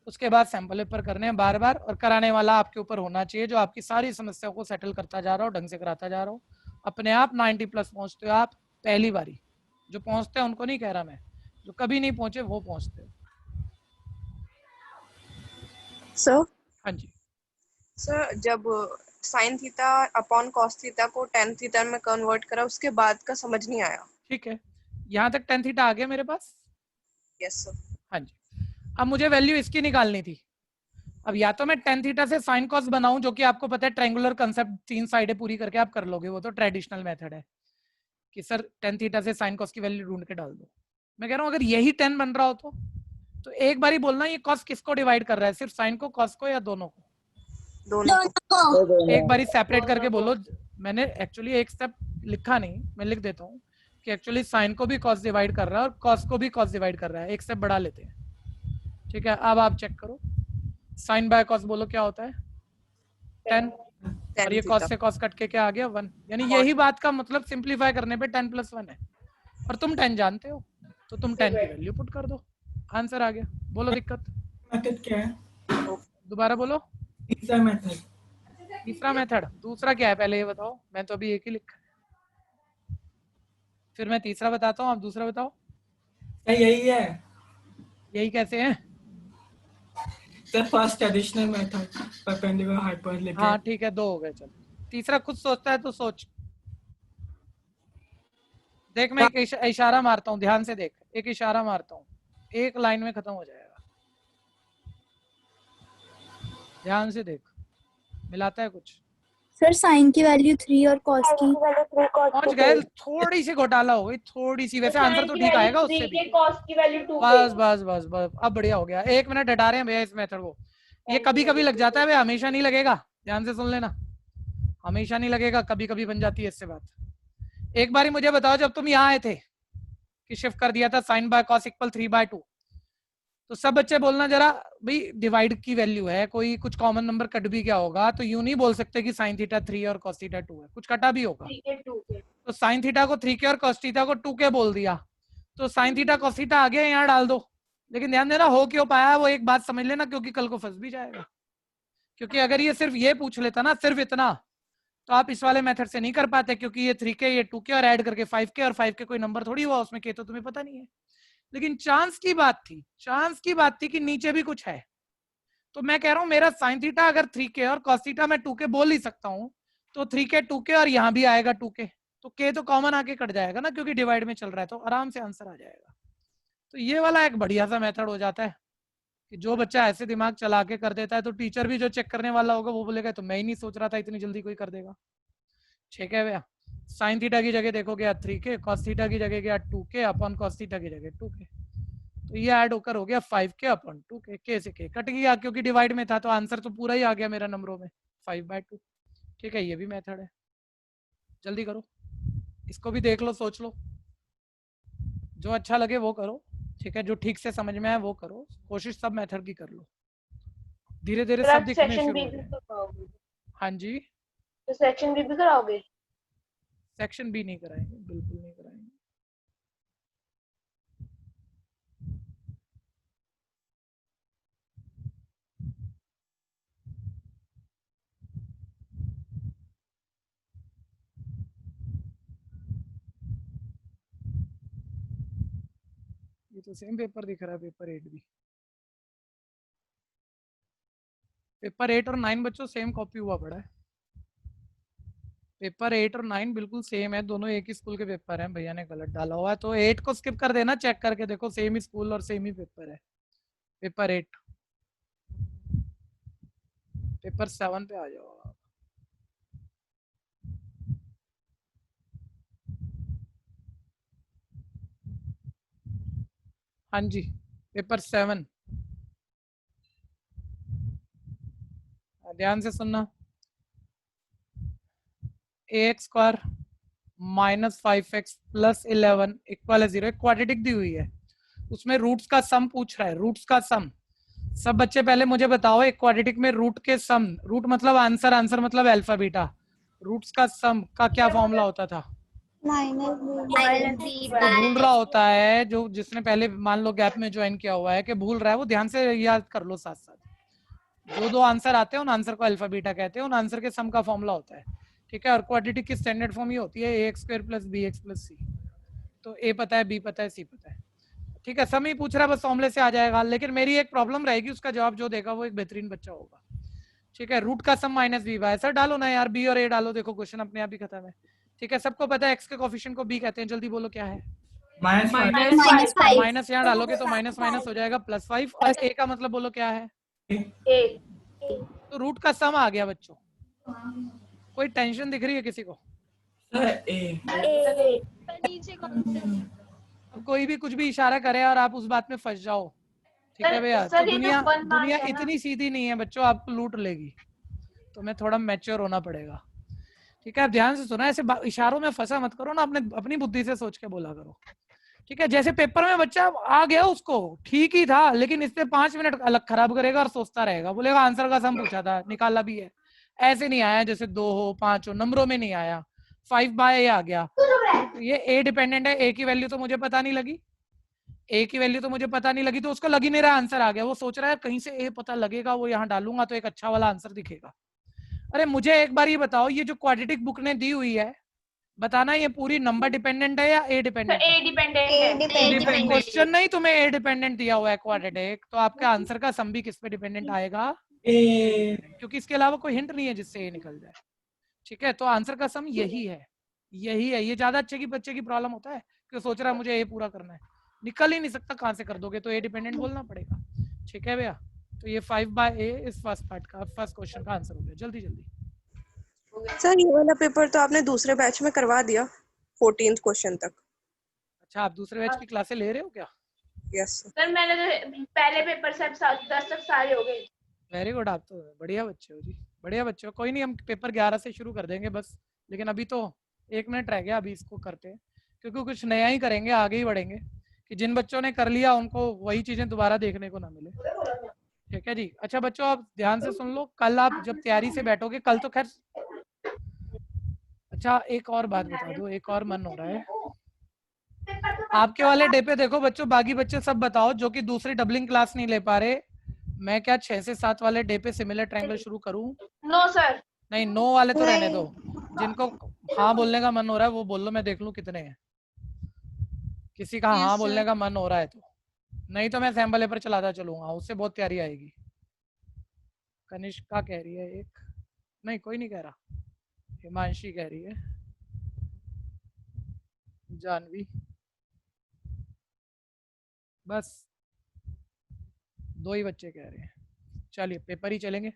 उसके बाद सैंपल पेपर करने हैं बार बार, और कराने वाला आपके ऊपर होना चाहिए जो आपकी सारी समस्याओं को सेटल करता जा रहा हो, ढंग से कराता जा रहा हो। अपने आप 90+ पहुंचते हो आप पहली बारी। जो पहुंचते हैं उनको नहीं कह रहा मैं, जो कभी नहीं पहुंचे वो पहुंचते हो। सर हाँ जी। सर जब sine theta upon cos theta को टेन थीटा में कन्वर्ट करा उसके बाद का समझ नहीं आया। ठीक है, यहाँ तक टेन थीटा आ गया मेरे पास। Yes sir. हाँ जी। अब मुझे वैल्यू इसकी निकालनी थी। अब या तो मैं टेन थीटा से साइन कॉस बनाऊं, जो कि आपको पता है ट्रायंगुलर कंसेप्ट 3 साइडें पूरी करके आप कर लोगे, वो तो ट्रेडिशनल मेथड है कि सर टेन थीटा से साइन कॉस की वैल्यू ढूंढ के डाल दो। मैं कह रहा हूं अगर यही 10 बन रहा हो तो एक बार ही बोलना ये कॉस किसको डिवाइड कर रहा है, सिर्फ साइन को, कॉस को, या दोनों को? दोनों। एक बार ही सेपरेट करके बोलो। मैंने एक्चुअली एक स्टेप लिखा नहीं, मैं लिख देता हूँ कि एक्चुअली साइन को भी कॉस डिवाइड कर रहा है और कॉस को भी कॉस डिवाइड कर रहा है। एक स्टेप बढ़ा लेते हैं, ठीक है। अब आप चेक करो, साइन बाय कॉस बोलो क्या होता है? 10, और ये कॉस से कॉस कट के क्या आ गया? 1। यानी यही बात का मतलब सिंप्लीफाई करने पे 10 + 1 है, और तुम 10 जानते हो तो तुम 10 की वैल्यू पुट कर दो, आंसर आ गया। बोलो दिक्कत? मेथड क्या है? दोबारा बोलो। तीसरा मेथड। तीसरा मेथड। दूसरा क्या है पहले ये बताओ, मैं तो अभी एक ही लिखा, फिर मैं तीसरा बताता हूँ, आप दूसरा बताओ। यही है यही कैसे है? Sir first traditional method perpendicular hyperbolic. हाँ ठीक है, 2 हो गए। चलो तीसरा खुद सोचता है तो सोच। देख मैं एक इशारा मारता हूँ, ध्यान से देख, एक इशारा मारता हूँ, एक लाइन में खत्म हो जाएगा। ध्यान से देख, मिलाता है कुछ? सर साइन की वैल्यू 3 और कॉस की पहुंच गए। थोड़ी सी घोटाला हो गई, थोड़ी सी। वैसे आंसर तो ठीक आएगा उससे भी। कॉस की वैल्यू 2 बस बस बस बस, अब बढ़िया हो गया। 1 मिनट हटा रहे हैं भैया इस मेथड को। ये कभी कभी लग जाता है भैया, हमेशा नहीं लगेगा। ध्यान से सुन लेना, हमेशा नहीं लगेगा, कभी कभी बन जाती है इससे बात। एक बारी मुझे बताओ, जब तुम यहाँ आए थे कि शिफ्ट कर दिया था साइन बाय कॉस इक्वल 3/2, तो सब बच्चे बोलना जरा भाई, डिवाइड की वैल्यू है, कोई कुछ कॉमन नंबर कट भी क्या होगा? तो यूं नहीं बोल सकते कि साइन थीटा 3 और कॉस थीटा 2 है, कुछ कटा भी होगा। तो साइन थीटा को 3K और कॉस थीटा को 2K बोल दिया, तो साइन थीटा कॉस थीटा आ गया, यहाँ डाल दो। लेकिन ध्यान देना, हो क्यों पाया वो एक बात समझ लेना, क्योंकि कल को फंस भी जाएगा। क्योंकि अगर ये सिर्फ ये पूछ लेता ना, सिर्फ इतना, तो आप इस वाले मेथड से नहीं कर पाते, क्योंकि ये 3K ये 2K और ऐड करके 5K, और 5K कोई नंबर थोड़ी हुआ उसमें, K तो तुम्हें पता नहीं है। लेकिन चांस की बात थी, चांस की बात थी कि नीचे भी कुछ है। तो मैं कह रहा हूं मेरा साइन थीटा अगर 3K और कॉस थीटा मैं 2K बोल ही सकता हूं, तो 3K 2K और यहां भी आएगा 2K, तो K तो कॉमन आके कट जाएगा ना, क्योंकि डिवाइड में चल रहा है, तो आराम से आंसर आ जाएगा। तो ये वाला एक बढ़िया सा मेथड हो जाता है कि जो बच्चा ऐसे दिमाग चला के कर देता है, तो टीचर भी जो चेक करने वाला होगा वो बोलेगा तो मैं ही नहीं सोच रहा था इतनी जल्दी कोई कर देगा। ठीक है भैया, साइन थीटा की जगह देखो गया 3K, कॉस थीटा की जगह गया 2K अपॉन कॉस थीटा की जगह 2K, तो ये ऐड होकर हो गया 5K अपॉन 2K। K से K कट गया क्योंकि डिवाइड में था, तो आंसर तो पूरा ही आ गया मेरा नंबरों में, 5/2। ठीक है, ये भी मेथड है। जल्दी करो, इसको भी देख लो, सोच लो, जो अच्छा लगे वो करो। ठीक है, जो ठीक से समझ में आए वो करो, कोशिश सब मेथड की कर लो, धीरे धीरे सब दिखने शुरू हो जाए। हाँ जी, तो सेक्शन बी भी कराओगे? सेक्शन बी नहीं कराएंगे, बिल्कुल नहीं कराएंगे। ये तो सेम पेपर दिख रहा है, पेपर 8 भी। पेपर 8 और 9 बच्चों सेम कॉपी हुआ पड़ा है। पेपर 8 और 9 बिल्कुल सेम है, दोनों एक ही स्कूल के पेपर हैं, भैया ने गलत डाला हुआ है, तो 8 को स्किप कर देना, चेक करके देखो सेम ही स्कूल और सेम ही पेपर है। पेपर 8, पेपर 7 पे आ जाओ आप। हाँ जी, पेपर 7, ध्यान से सुनना। ax² - 5x + 11 = 0, एक क्वाड्रेटिक दी हुई है, उसमें रूट्स का सम पूछ रहा है, रूट्स का सम। सब बच्चे पहले मुझे बताओ, एक क्वाड्रेटिक में रूट के सम, रूट मतलब आंसर, आंसर मतलब अल्फा बीटा, रूट्स का सम का क्या फॉर्मूला होता था? जो भूल रहा होता है, जो जिसने पहले मान लो गैप में ज्वाइन किया हुआ है कि भूल रहा है, वो ध्यान से याद कर लो साथ साथ। जो दो आंसर आते हैं उन आंसर को अल्फा बीटा कहते हैं, उन आंसर के सम का फॉर्मूला होता है, ठीक है। और क्वाड्रेटिक की स्टैंडर्ड फॉर्म ये होती है ax square plus bx plus c। तो a पता है, b पता है, c पता है, ठीक है। सम ही पूछ रहा है, बस फॉर्मूले से आ जाएगा। लेकिन मेरी एक प्रॉब्लम रहेगी, उसका जवाब जो देगा वो एक बेहतरीन बच्चा होगा, ठीक है। रूट का सम माइनस बी बाय, सर डालो ना यार, बी और ए डालो, देखो क्वेश्चन अपने आप ही खत्म है, ठीक है। सबको पता है एक्स के कोफिशिएंट को बी कहते हैं, जल्दी बोलो क्या है? -5। माइनस यहाँ डालोगे तो माइनस माइनस हो जाएगा +5, और ए का मतलब बोलो क्या है? तो रूट का सम आ गया बच्चों। कोई टेंशन दिख रही है किसी को? अब कोई भी कुछ भी इशारा करे और आप उस बात में फंस जाओ, ठीक है भैया। तो दुनिया इतनी सीधी नहीं है बच्चों, आपको लूट लेगी, तो मैं थोड़ा मैच्योर होना पड़ेगा, ठीक है। आप ध्यान से सुना, ऐसे इशारों में फंसा मत करो ना, अपनी बुद्धि से सोच के बोला करो, ठीक है। जैसे पेपर में बच्चा आ गया, उसको ठीक ही था, लेकिन इससे 5 मिनट अलग खराब करेगा और सोचता रहेगा, बोलेगा आंसर का सम पूछा था, निकाला भी है, ऐसे नहीं आया जैसे 2 हो 5 हो, नंबरों में नहीं आया, 5/a आ गया। ये ए डिपेंडेंट है, ए की वैल्यू तो मुझे पता नहीं लगी, ए की वैल्यू तो मुझे पता नहीं लगी, तो उसको लग ही नहीं रहा आंसर आ गया। वो सोच रहा है कहीं से ए पता लगेगा, वो यहाँ डालूंगा तो एक अच्छा वाला आंसर दिखेगा। अरे मुझे एक बार ये बताओ, ये जो क्वाड्रेटिक बुक ने दी हुई है, बताना ये पूरी नंबर डिपेंडेंट है या ए डिपेंडेंट है? क्वेश्चन नहीं तुम्हें ए डिपेंडेंट दिया हुआ है क्वाड्रेटिक, तो आपका आंसर का सम भी किस पे डिपेंडेंट आएगा? क्योंकि इसके अलावा कोई हिंट नहीं है जिससे ए निकल जाए, ठीक है। तो आंसर का सम यही है, यही है। ये ज्यादा अच्छे की बच्चे की प्रॉब्लम होता है कि सोच रहा है मुझे ए पूरा करना है, निकल ही नहीं सकता, कहाँ से कर दोगे? तो ए डिपेंडेंट बोलना पड़ेगा, ठीक है भैया। तो ये 5/a इस फर्स्ट पार्ट का, फर्स्ट क्वेश्चन का आंसर हो गया। जल्दी जल्दी सर ये वाला पेपर तो आपने दूसरे बैच में करवा दिया 14th क्वेश्चन तक। अच्छा, आप दूसरे बैच की क्लासें ले रहे हो क्या? यस सर मैंने तो पहले पेपर से 10 तक सारे हो गए। वेरी गुड, आप तो बढ़िया बच्चे हो जी, बढ़िया बच्चे हो। कोई नहीं, हम पेपर 11 से शुरू कर देंगे बस, लेकिन अभी तो 1 मिनट रह गया, अभी इसको करते हैं, क्योंकि कुछ नया ही करेंगे, आगे ही बढ़ेंगे, कि जिन बच्चों ने कर लिया उनको वही चीजें दोबारा देखने को ना मिले, ठीक है जी। अच्छा बच्चों, आप ध्यान से सुन लो, कल आप जब तैयारी से बैठोगे, कल तो खैर, अच्छा एक और बात बता दो, एक और मन हो रहा है, आपके वाले डे पे देखो बच्चों, बाकी बच्चे सब बताओ जो कि दूसरी डबलिंग क्लास नहीं ले पा रहे, मैं क्या 6 से 7 वाले डे पे सिमिलर ट्रायंगल शुरू करूं? No sir. नहीं, नो वाले तो रहने दो, जिनको हाँ बोलने का मन हो रहा है वो बोल लो, मैं देख लूं कितने हैं। किसी का हाँ बोलने का मन हो रहा है तो, नहीं तो मैं सैम्पल पेपर चलाता चलूंगा, उससे बहुत तैयारी आएगी। कनिष्का कह रही है एक, नहीं कोई नहीं कह रहा, हिमांशी कह रही है, जानवी, बस 2 ही बच्चे कह रहे हैं। चलिए पेपर ही चलेंगे,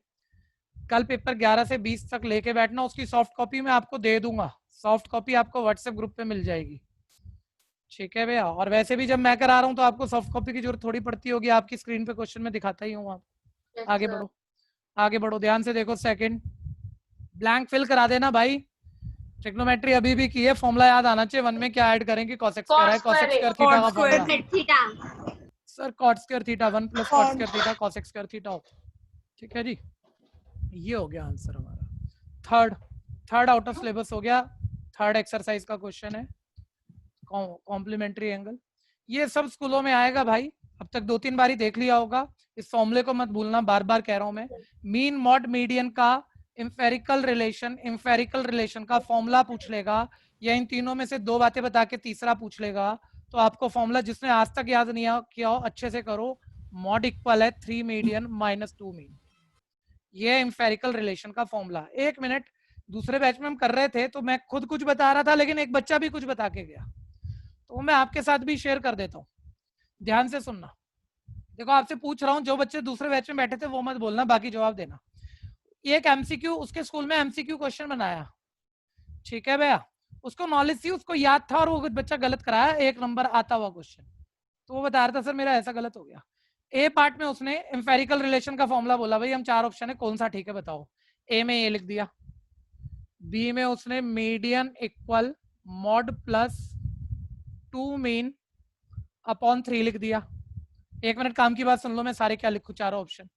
कल पेपर 11 से 20 तक लेके बैठना, उसकी सॉफ्ट कॉपी मैं आपको दे दूंगा, सॉफ्ट कॉपी आपको व्हाट्सएप ग्रुप पे मिल जाएगी, ठीक है भैया। और वैसे भी जब मैं करा रहा हूँ तो आपको सॉफ्ट कॉपी की जरूरत थोड़ी पड़ती होगी, आपकी स्क्रीन पे क्वेश्चन में दिखाता ही हूँ। आप आगे बढ़ो, आगे बढ़ो, ध्यान से देखो। सेकंड, ब्लैंक फिल करा देना भाई, ट्रिग्नोमेट्री अभी भी की है, फॉर्मूला याद आना चाहिए, 1 में क्या ऐड करेंगे, cos x कह रहा है, cos x स्क्वायर थीटा का formula sir, cot square theta 1 + cot square theta cos x square theta होता है, ठीक है जी। ये हो गया आंसर हमारा। थर्ड आउट ऑफ सिलेबस हो गया, थर्ड एक्सरसाइज का क्वेश्चन है, कॉम्प्लीमेंट्री एंगल। ये सब स्कूलों में आएगा भाई, अब तक 2-3 बार ही देख लिया होगा, इस फॉर्मूले को मत भूलना, बार बार कह रहा हूं मैं। मीन मॉड मीडियन का इंफेरिकल रिलेशन का फॉर्मूला पूछ लेगा, या इन तीनों में से 2 बातें बता के तीसरा पूछ लेगा, तो आपको फॉर्मूला, जिसने आज तक याद नहीं किया हो, अच्छे से करो। मॉड इक्वल है 3 मीडियन - 2 मीन, ये इंफेरिकल रिलेशन का फॉर्मूला। 1 मिनट, दूसरे बैच में हम कर रहे थे तो मैं खुद कुछ बता रहा था, लेकिन एक बच्चा भी कुछ बता के गया, तो मैं आपके साथ भी शेयर कर देता हूँ, ध्यान से सुनना। देखो आपसे पूछ रहा हूँ, जो बच्चे दूसरे बैच में बैठे थे वो मत बोलना, बाकी जवाब देना। एक एमसीक्यू, उसके स्कूल में एमसीक्यू क्वेश्चन बनाया, ठीक है भैया, उसको नॉलेज थी, उसको याद था, और वो कुछ बच्चा गलत कराया, 1 नंबर आता हुआ क्वेश्चन, तो वो बता रहा था सर मेरा ऐसा गलत हो गया। ए पार्ट में उसने एम्पेरिकल रिलेशन का फॉर्मूला बोला, भाई हम 4 ऑप्शन है, कौन सा ठीक है बताओ। ए में ये लिख दिया, बी में उसने मीडियन इक्वल मॉड + 2 मीन / 3 लिख दिया, 1 मिनट काम की बात सुन लो, मैं सारे क्या लिखूं, चारों ऑप्शन।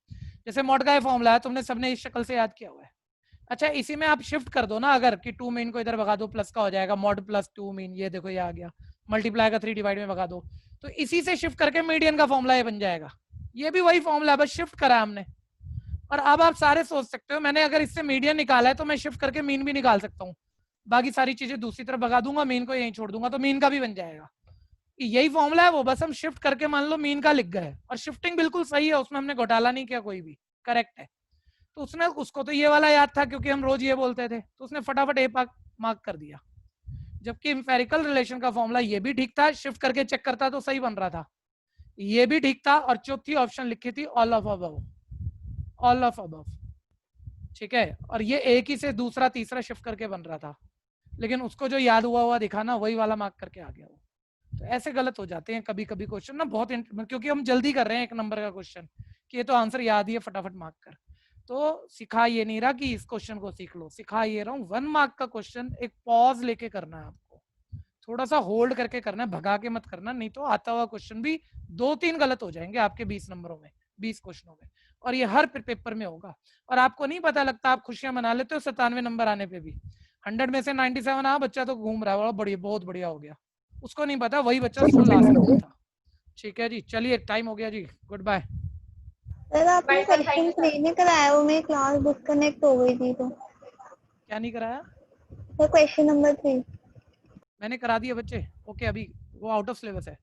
जैसे मॉड का ये फॉर्मूला है, तुमने सबने इस शक्ल से याद किया हुआ है। अच्छा, इसी में आप शिफ्ट कर दो ना, अगर कि 2 मीन को इधर भगा दो, प्लस का हो जाएगा मॉड प्लस 2 मीन, ये देखो ये आ गया, मल्टीप्लाई का 3 डिवाइड में भगा दो, तो इसी से शिफ्ट करके मीडियन का फॉर्मूला ये बन जाएगा। ये भी वही फॉर्मूला है, बस शिफ्ट करा हमने। और अब आप सारे सोच सकते हो, मैंने अगर इससे मीडियन निकाला है तो मैं शिफ्ट करके मीन भी निकाल सकता हूँ, बाकी सारी चीजें दूसरी तरफ भगा दूंगा, मीन को यहीं छोड़ दूंगा, तो मीन का भी बन जाएगा। यही फॉर्मूला है वो, बस हम शिफ्ट करके मान लो मीन का लिख गए, और शिफ्टिंग बिल्कुल सही है, उसमें हमने घोटाला नहीं किया, कोई भी करेक्ट है। तो उसने, उसको तो ये वाला याद था क्योंकि हम रोज ये बोलते थे, तो उसने फटाफट ए मार्क कर दिया। जबकि इंफेरिकल रिलेशन का फॉर्मूला ये भी ठीक था, शिफ्ट करके चेक करता तो सही बन रहा था, ये भी ठीक था, और चौथी ऑप्शन लिखी थी all of above, all of above, ठीक है। और ये एक ही से दूसरा तीसरा शिफ्ट करके बन रहा था, लेकिन उसको जो याद हुआ दिखा ना, वही वाला मार्क करके आ गया वो। तो ऐसे गलत हो जाते हैं कभी कभी क्वेश्चन ना, बहुत क्योंकि हम जल्दी कर रहे हैं 1 नंबर का क्वेश्चन कि ये तो आंसर याद ही है, फटाफट मार्क कर। तो सिखा ये नहीं रहा कि इस क्वेश्चन को सीख लो, सिखा ये रहा हूँ 1 मार्क का क्वेश्चन एक पॉज लेके करना है आपको, थोड़ा सा होल्ड करके करना है, भगा के मत करना, नहीं तो आता हुआ क्वेश्चन भी 2-3 गलत हो जाएंगे आपके 20 नंबरों में, 20 क्वेश्चनों में, और ये हर पेपर में होगा। और आपको नहीं पता लगता, आप खुशियां मना लेते हो 97 नंबर आने पे भी, 100 में से 97 आ, बच्चा तो घूम रहा है, बढ़िया, बहुत बढ़िया हो गया, उसको नहीं पता वही बच्चा लास्ट था। ठीक है जी, चलिए टाइम हो गया जी, गुड बाय। सर आपने क्वेश्चन नहीं कराया, वो मेरी क्लास डिस्कनेक्ट हो गई थी, तो क्या नहीं कराया? सर क्वेश्चन नंबर 3 मैंने करा दिया बच्चे, ओके, अभी वो आउट ऑफ सिलेबस है।